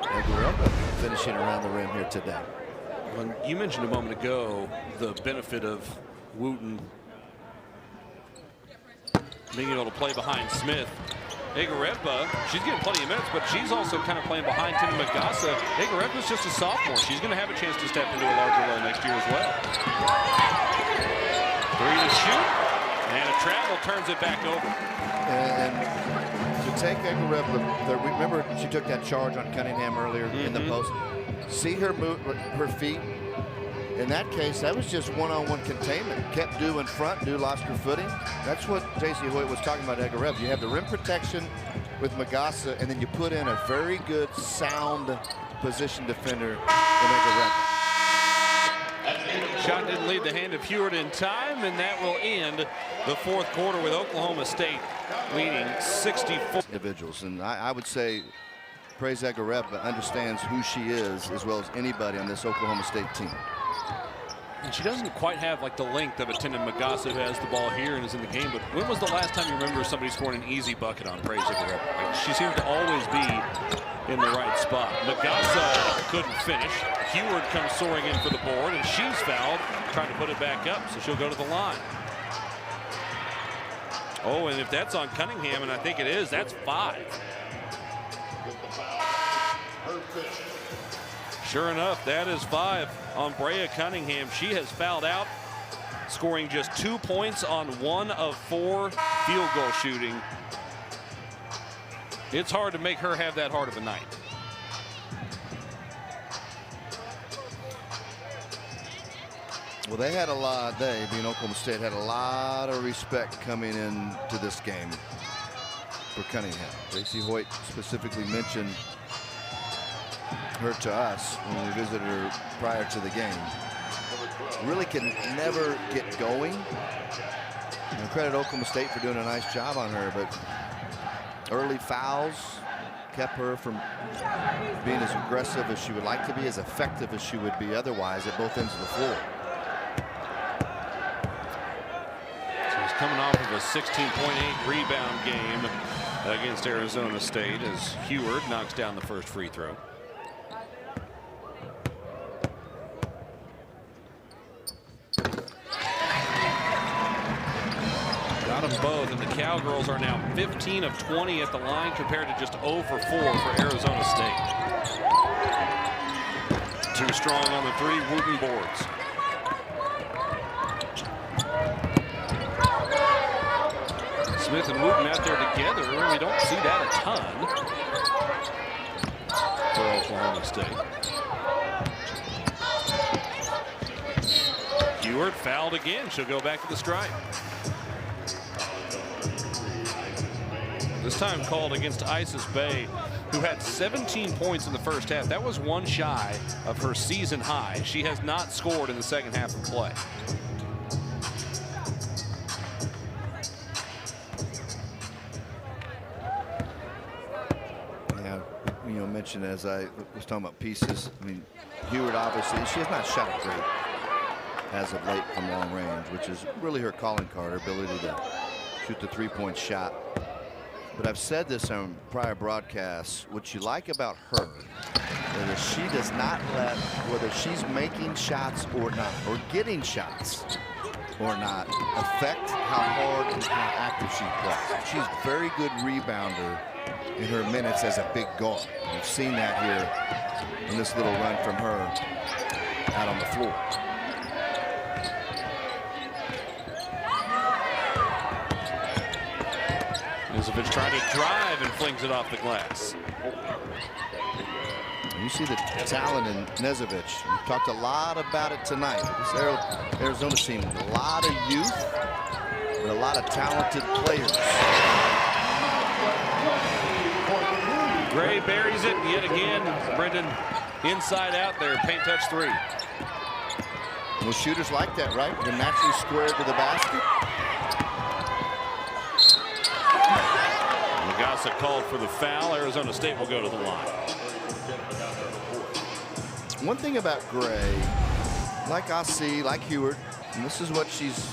Igarepa finishing around the rim here today. Well, you mentioned a moment ago the benefit of Wooten being able to play behind Smith. Igarepa, she's getting plenty of minutes, but she's also kind of playing behind Tim Magassa. Igarepa's just a sophomore. She's going to have a chance to step into a larger role next year as well. 3 to shoot, and a travel turns it back over. And to take Igarepa, remember she took that charge on Cunningham earlier in the post. See her move her feet. In that case, that was just one-on-one containment. Kept Dew in front. Dew lost her footing. That's what J.C. Hoyt was talking about Igarepa. You have the rim protection with Magassa, and then you put in a very good, sound position defender in Igarepa. Shot didn't lead the hand of Hewitt in time, and that will end the fourth quarter with Oklahoma State leading 64. Individuals, and I would say praise Igarepa, understands who she is as well as anybody on this Oklahoma State team. And she doesn't quite have like the length of a Tendon Magassa who has the ball here and is in the game. But when was the last time you remember somebody scoring an easy bucket on praise Igarepa? Like, she seems to always be in the right spot. Magassa couldn't finish. Hewitt comes soaring in for the board, and she's fouled, trying to put it back up, so she'll go to the line. Oh, and if that's on Cunningham, and I think it is, that's 5. Sure enough, that is 5 on Brea Cunningham. She has fouled out, scoring just 2 points on 1 of 4 field goal shooting. It's hard to make her have that hard of a night. Well, they had a lot, being Oklahoma State, had a lot of respect coming into this game for Cunningham. J.C. Hoyt specifically mentioned her to us when we visited her prior to the game. Really can never get going. And credit Oklahoma State for doing a nice job on her, but early fouls kept her from being as aggressive as she would like to be, as effective as she would be otherwise at both ends of the floor. She's coming off of a 16.8 rebound game against Arizona State as Heward knocks down the first free throw. Got them both, and the Cowgirls are now 15 of 20 at the line compared to just 0 for 4 for Arizona State. Too strong on the three. Wooten boards. Smith and Wooten out there together. We don't see that a ton for Oklahoma State. Heward fouled again. She'll go back to the stripe. This time called against Isis Bay, who had 17 points in the first half. That was one shy of her season high. She has not scored in the second half of play. Mentioned as I was talking about pieces. I mean, Heward obviously she has not shot it great as of late from long range, which is really her calling card, her ability to shoot the three-point shot. But I've said this on prior broadcasts. What you like about her is she does not let whether she's making shots or not, or getting shots or not, affect how hard and how active she plays. She's a very good rebounder in her minutes as a big guard. We've seen that here in this little run from her out on the floor. Nizovic trying to drive and flings it off the glass. You see the talent in Nizovic. We've talked a lot about it tonight. This Arizona team, a lot of youth, but a lot of talented players. Gray buries it yet again. Brendan inside out there. Paint touch three. Well, shooters like that, right? They're naturally squared to the basket. Magassa called for the foul. Arizona State will go to the line. One thing about Gray, like I see, like Heward, and this is what she's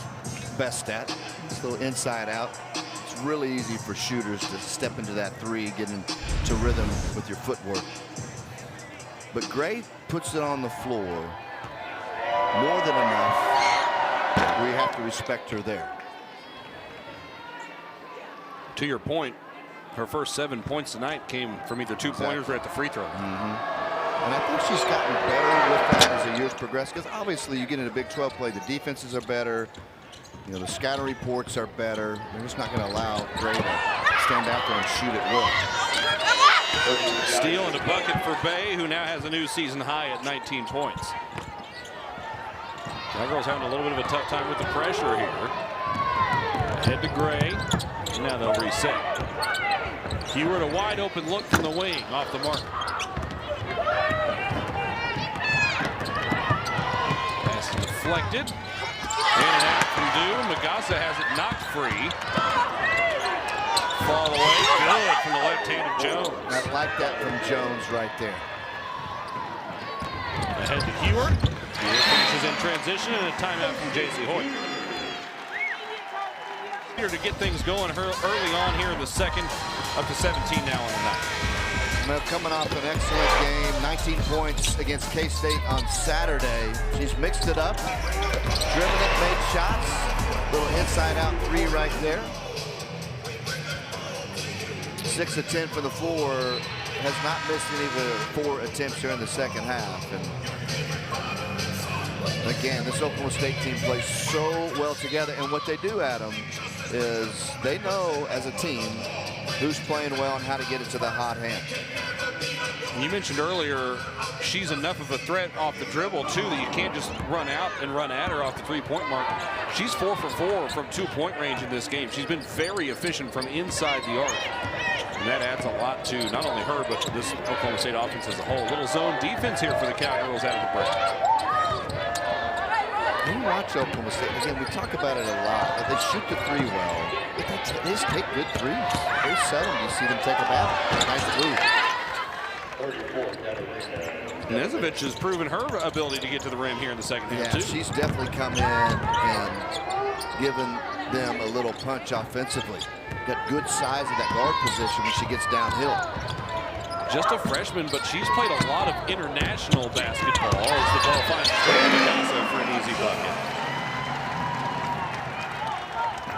best at. It's a little inside out. It's really easy for shooters to step into that three, get into rhythm with your footwork. But Gray puts it on the floor more than enough. We have to respect her there. To your point, her first 7 points tonight came from either two-pointers or at the free throw. And I think she's gotten better with that as the years progress, because obviously you get into Big 12 play, the defenses are better, you know, the scouting reports are better. They're just not going to allow Gray to stand out there and shoot at will. Steal and a bucket for Bay, who now has a new season high at 19 points. Cowgirls having a little bit of a tough time with the pressure here. Head to Gray, and now they'll reset. Heward, a wide open look from the wing, off the mark. Pass deflected. In and out from Dew. Magassa has it knocked free. Fall away. Good from the left hand of Jones. I like that from Jones right there. Ahead to Heward. Heward finishes in transition, and a timeout from J.C. Hoyt. Here to get things going early on here in the second, up to 17 now on the night. Well, coming off an excellent game, 19 points against K-State on Saturday. She's mixed it up, driven it, made shots. Little inside-out three right there. 6 of 10 for the floor. Has not missed any of the 4 attempts during the second half. And again, this Oklahoma State team plays so well together. And what they do, Adam, is they know as a team who's playing well and how to get it to the hot hand. You mentioned earlier she's enough of a threat off the dribble too that you can't just run out and run at her off the three-point mark. She's 4 for 4 from two-point range in this game. She's been very efficient from inside the arc, and that adds a lot to not only her but to this Oklahoma State offense as a whole. Little zone defense here for the Cowgirls out of the break. When you watch Oklahoma State, again, we talk about it a lot. They shoot the three well, but they just take good threes. Very seldom you see them take a battle. Nice three. Nizovic has proven her ability to get to the rim here in the second half, too. She's definitely come in and given them a little punch offensively. Got good size in that guard position when she gets downhill. Just a freshman, but she's played a lot of international basketball as the ball finds Magassa for an easy bucket.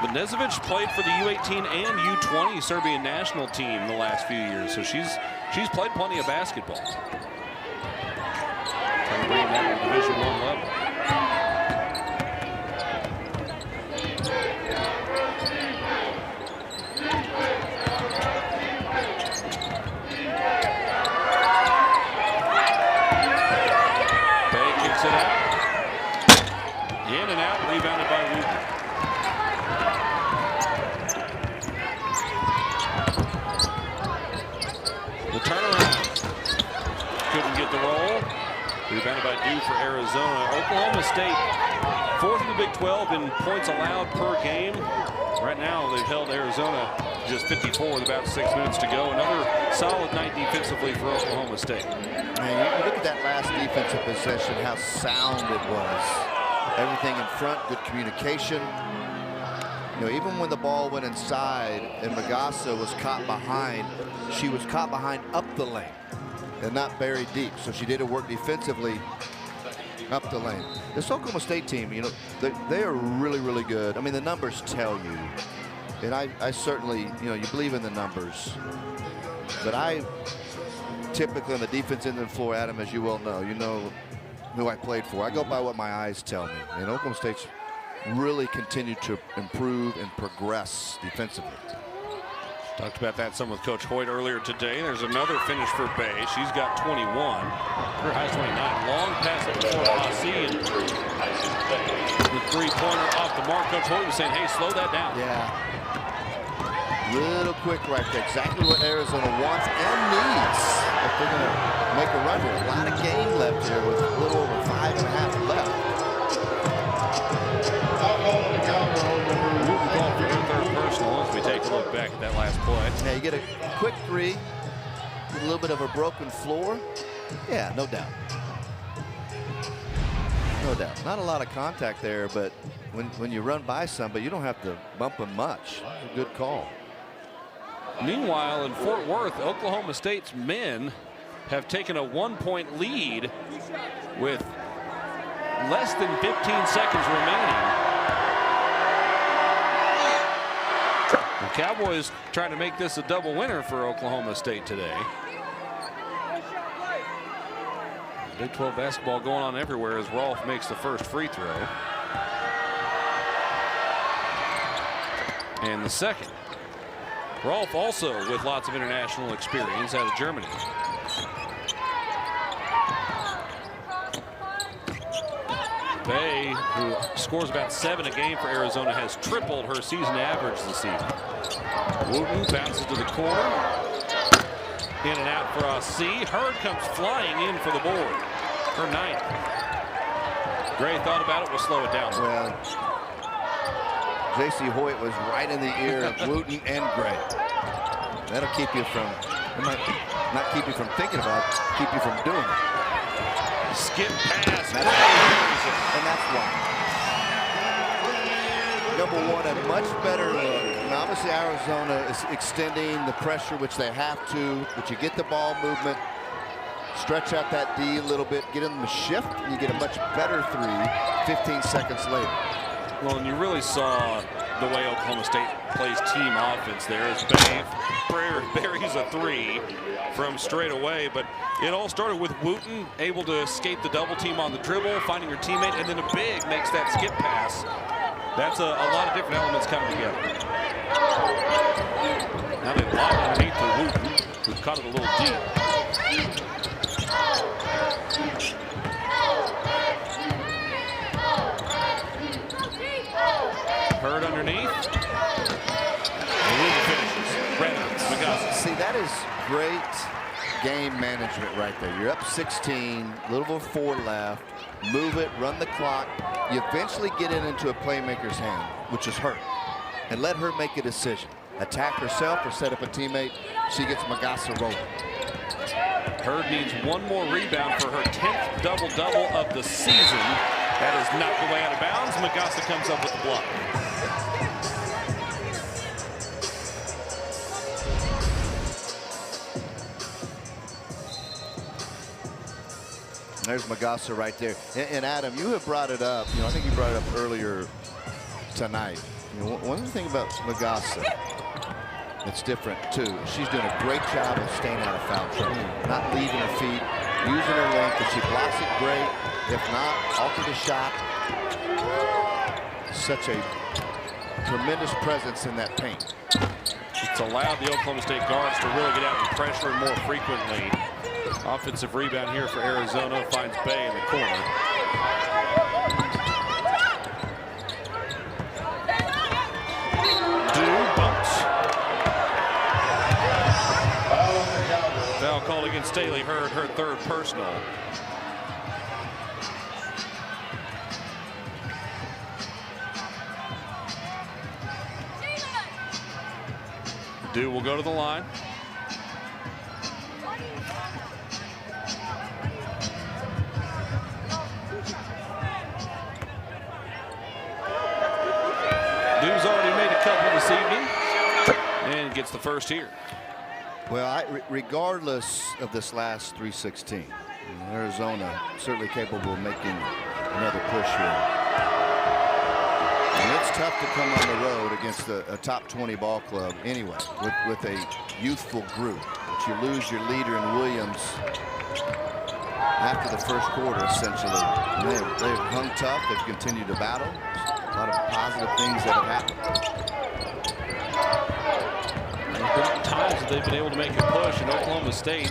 But Nezovic played for the U18 and U20 Serbian national team the last few years, so she's played plenty of basketball. Trying to bring that to Division I level. Bay kicks it out. In and out, rebounded by Wooten. The turnaround. Couldn't get the roll. Rebounded by Dew for Arizona. Oklahoma State, 4th in the Big 12 in points allowed per game. Right now, they've held Arizona just 54 with about 6 minutes to go. Another solid night defensively for Oklahoma State. Man, you look at that last defensive possession, how sound it was. Everything in front, good communication. You know, even when the ball went inside and Magassa was caught behind, she was caught behind up the lane and not buried deep. So she did her work defensively up the lane. This Oklahoma State team, you know, they are really, really good. I mean, the numbers tell you. And I certainly, you know, you believe in the numbers. But I typically on the defense end of the floor, Adam, as you well know, you know who I played for. I go by what my eyes tell me. And Oklahoma State's really continued to improve and progress defensively. Talked about that some with Coach Hoyt earlier today. There's another finish for Bay. She's got 21. Her high's 29. Long pass up before Asi, and the three-pointer off the mark. Coach Hoyt was saying, hey, slow that down. Yeah. Little quick right there. Exactly what Arizona wants and needs if they're going to make a run here. A lot of game left here with a little over 5.5 left. As we take a look back at that last play. Now you get a quick three, with a little bit of a broken floor. Yeah, no doubt. No doubt. Not a lot of contact there, but when you run by somebody, you don't have to bump them much. It's a good call. Meanwhile, in Fort Worth, Oklahoma State's men have taken a 1-point lead with less than 15 seconds remaining. The Cowboys trying to make this a double winner for Oklahoma State today. Big 12 basketball going on everywhere as Rolfe makes the first free throw. And the second. Rolfe also with lots of international experience out of Germany. Bay, who scores about 7 a game for Arizona, has tripled her season average this season. Wooten bounces to the corner. In and out for Asi. Hurd comes flying in for the board. Her 9th. Gray thought about it, we'll slow it down. Well, J.C. Hoyt was right in the ear of Wooten and Gray. That'll keep you from, it might not keep you from thinking about it, keep you from doing it. Skip pass. And that's why. Number one, a much better look. And obviously Arizona is extending the pressure, which they have to, but you get the ball movement, stretch out that D a little bit, get them to shift, and you get a much better three 15 seconds later. Well, and you really saw the way Oklahoma State plays team offense there as Bay buries a 3 from straight away, but it all started with Wooten able to escape the double team on the dribble, finding her teammate, and then a big makes that skip pass. That's a lot of different elements coming together. Now they lob underneath to Wooten, who caught it a little deep. Hurd underneath. And Wooten finishes. Magassa. See, that is great game management right there. You're up 16, a little over 4 left. Move it, run the clock. You eventually get it into a playmaker's hand, which is her, and let her make a decision. Attack herself or set up a teammate. She gets Magassa rolling. Hurd needs one more rebound for her 10th double-double of the season. That is knocked away out of bounds. Magassa comes up with the block. There's Magassa right there. And Adam, you have brought it up. You know, I think you brought it up earlier tonight. You know, one of the things about Magassa that's different too, she's doing a great job of staying out of foul trouble, not leaving her feet, using her length. If she blocks it, great. If not, alter the shot. Such a tremendous presence in that paint. It's allowed the Oklahoma State guards to really get out and pressure more frequently. Offensive rebound here for Arizona, finds Bay in the corner. Foul called against Staley Hurd, her third personal. Dew will go to the line. Dew's already made a couple this evening and gets the first here. Well, regardless of this last 316, Arizona certainly capable of making another push here. And it's tough to come on the road against a top 20 ball club anyway, with a youthful group. But you lose your leader in Williams after the first quarter, essentially. And they've hung tough. They've continued to battle. A lot of positive things that have happened. There's been times that they've been able to make a push in Oklahoma State,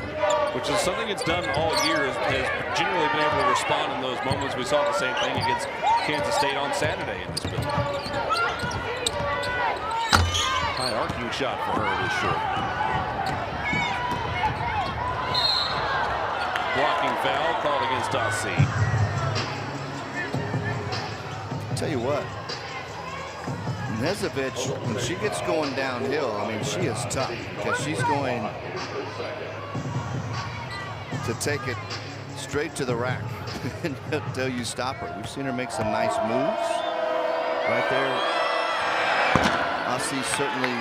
which is something it's done all year, has generally been able to respond in those moments. We saw the same thing against Kansas State on Saturday in this building. High arcing shot for her is short. Blocking foul called against Aussie. Tell you what, Knezovic, when she gets going downhill, I mean, she is tough because she's going to take it straight to the rack until you stop her. We've seen her make some nice moves right there. Aussie certainly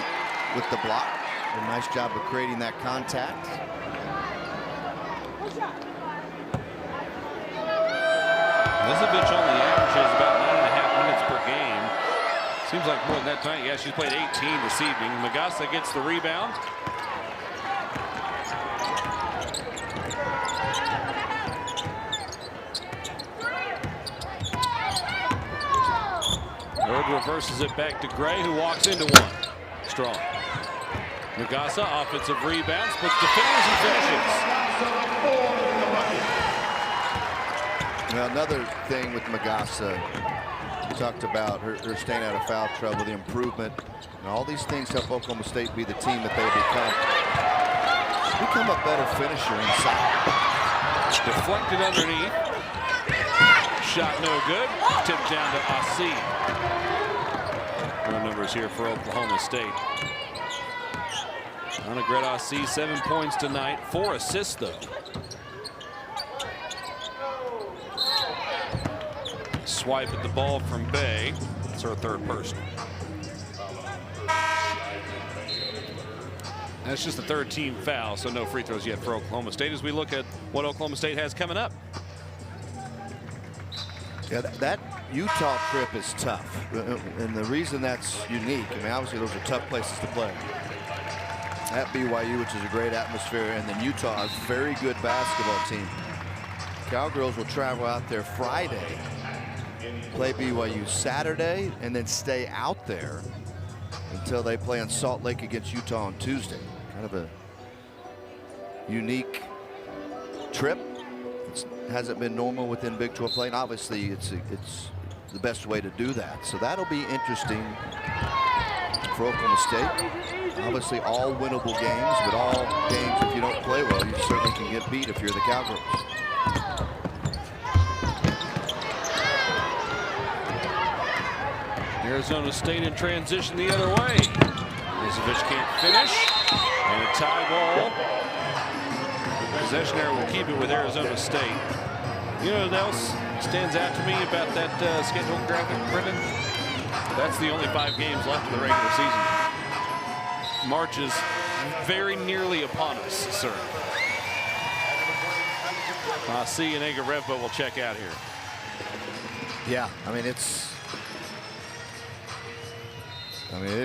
with the block. A nice job of creating that contact. Knezovic only averages about 9.5 minutes per game. Seems like more than that tonight. Yeah, she's played 18 this evening. Magassa gets the rebound. Hurd reverses it back to Gray, who walks into one. Strong. Magassa, offensive rebound, splits defenders and finishes. Now, another thing with Magassa, we talked about her staying out of foul trouble, the improvement, and all these things help Oklahoma State be the team that they become. Become a better finisher inside. Deflected underneath. Shot no good. Tipped down to Aussie. No numbers here for Oklahoma State. Annegret Aussie, 7 points tonight, 4 assists though. Swipe at the ball from Bay. It's her third personal. That's just the third team foul, so no free throws yet for Oklahoma State as we look at what Oklahoma State has coming up. Yeah, that Utah trip is tough. And the reason that's unique, I mean, obviously those are tough places to play. At BYU, which is a great atmosphere, and then Utah, a very good basketball team. Cowgirls will travel out there Friday, play BYU Saturday, and then stay out there until they play in Salt Lake against Utah on Tuesday. Kind of a unique trip. It hasn't been normal within Big 12 play, and obviously it's the best way to do that. So that'll be interesting for Oklahoma State. Obviously all winnable games, but all games, if you don't play well, you certainly can get beat if you're the Cowgirls. Arizona State in transition the other way. Knezovic can't finish. And a tie ball. Possession error will keep it with Arizona State. You know what else stands out to me about that schedule graphic, Brendan? That's the only 5 games left of the regular season. March is very nearly upon us, sir. C and Agarevba will check out here. Yeah, I mean, it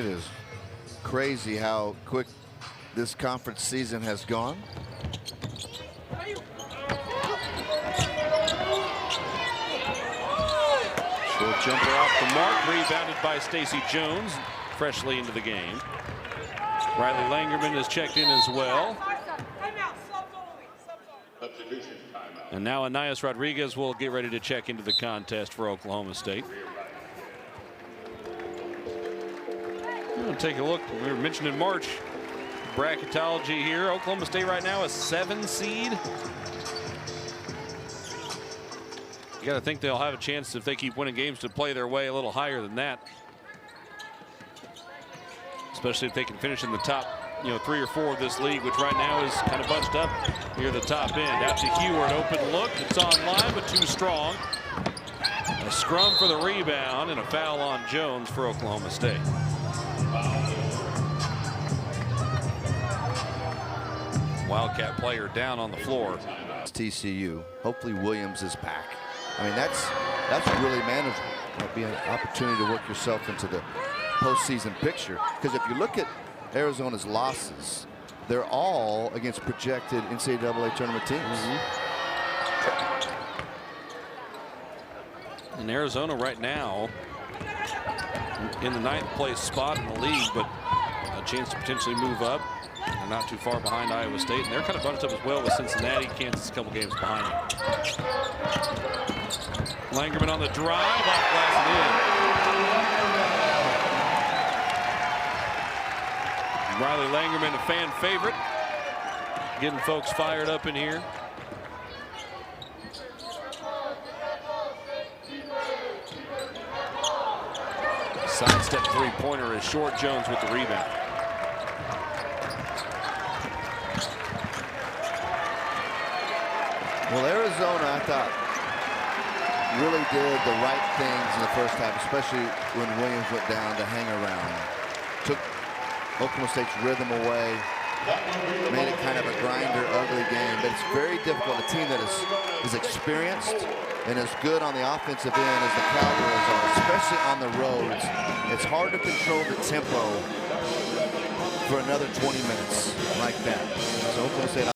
is crazy how quick this conference season has gone. Short jumper off the mark, rebounded by Stacey Jones, freshly into the game. Riley Langerman has checked in as well. And now Anais Rodriguez will get ready to check into the contest for Oklahoma State. We'll take a look. We were mentioned in March, bracketology here. Oklahoma State right now a 7 seed. You got to think they'll have a chance if they keep winning games to play their way a little higher than that. Especially if they can finish in the top, 3 or 4 of this league, which right now is kind of bunched up near the top end. Out to Heward, open look. It's online, but too strong. A scrum for the rebound and a foul on Jones for Oklahoma State. Wildcat player down on the floor. It's TCU. Hopefully Williams is back. I mean, that's really manageable. It'll be an opportunity to work yourself into the postseason picture. Because if you look at Arizona's losses, they're all against projected NCAA tournament teams. And Arizona right now in the 9th place spot in the league, but a chance to potentially move up. They're not too far behind Iowa State, and they're kind of bunched up as well with Cincinnati, Kansas a couple games behind them. Langerman on the drive, off glass and in. Riley Langerman, a fan favorite, getting folks fired up in here. Sidestep three-pointer is short. Jones with the rebound. Well, Arizona, I thought, really did the right things in the first half, especially when Williams went down to hang around. Took Oklahoma State's rhythm away, made it kind of a grinder, ugly game. But it's very difficult. A team that is experienced and as good on the offensive end as the Cowgirls are, especially on the road. It's hard to control the tempo for another 20 minutes like that. So Oklahoma State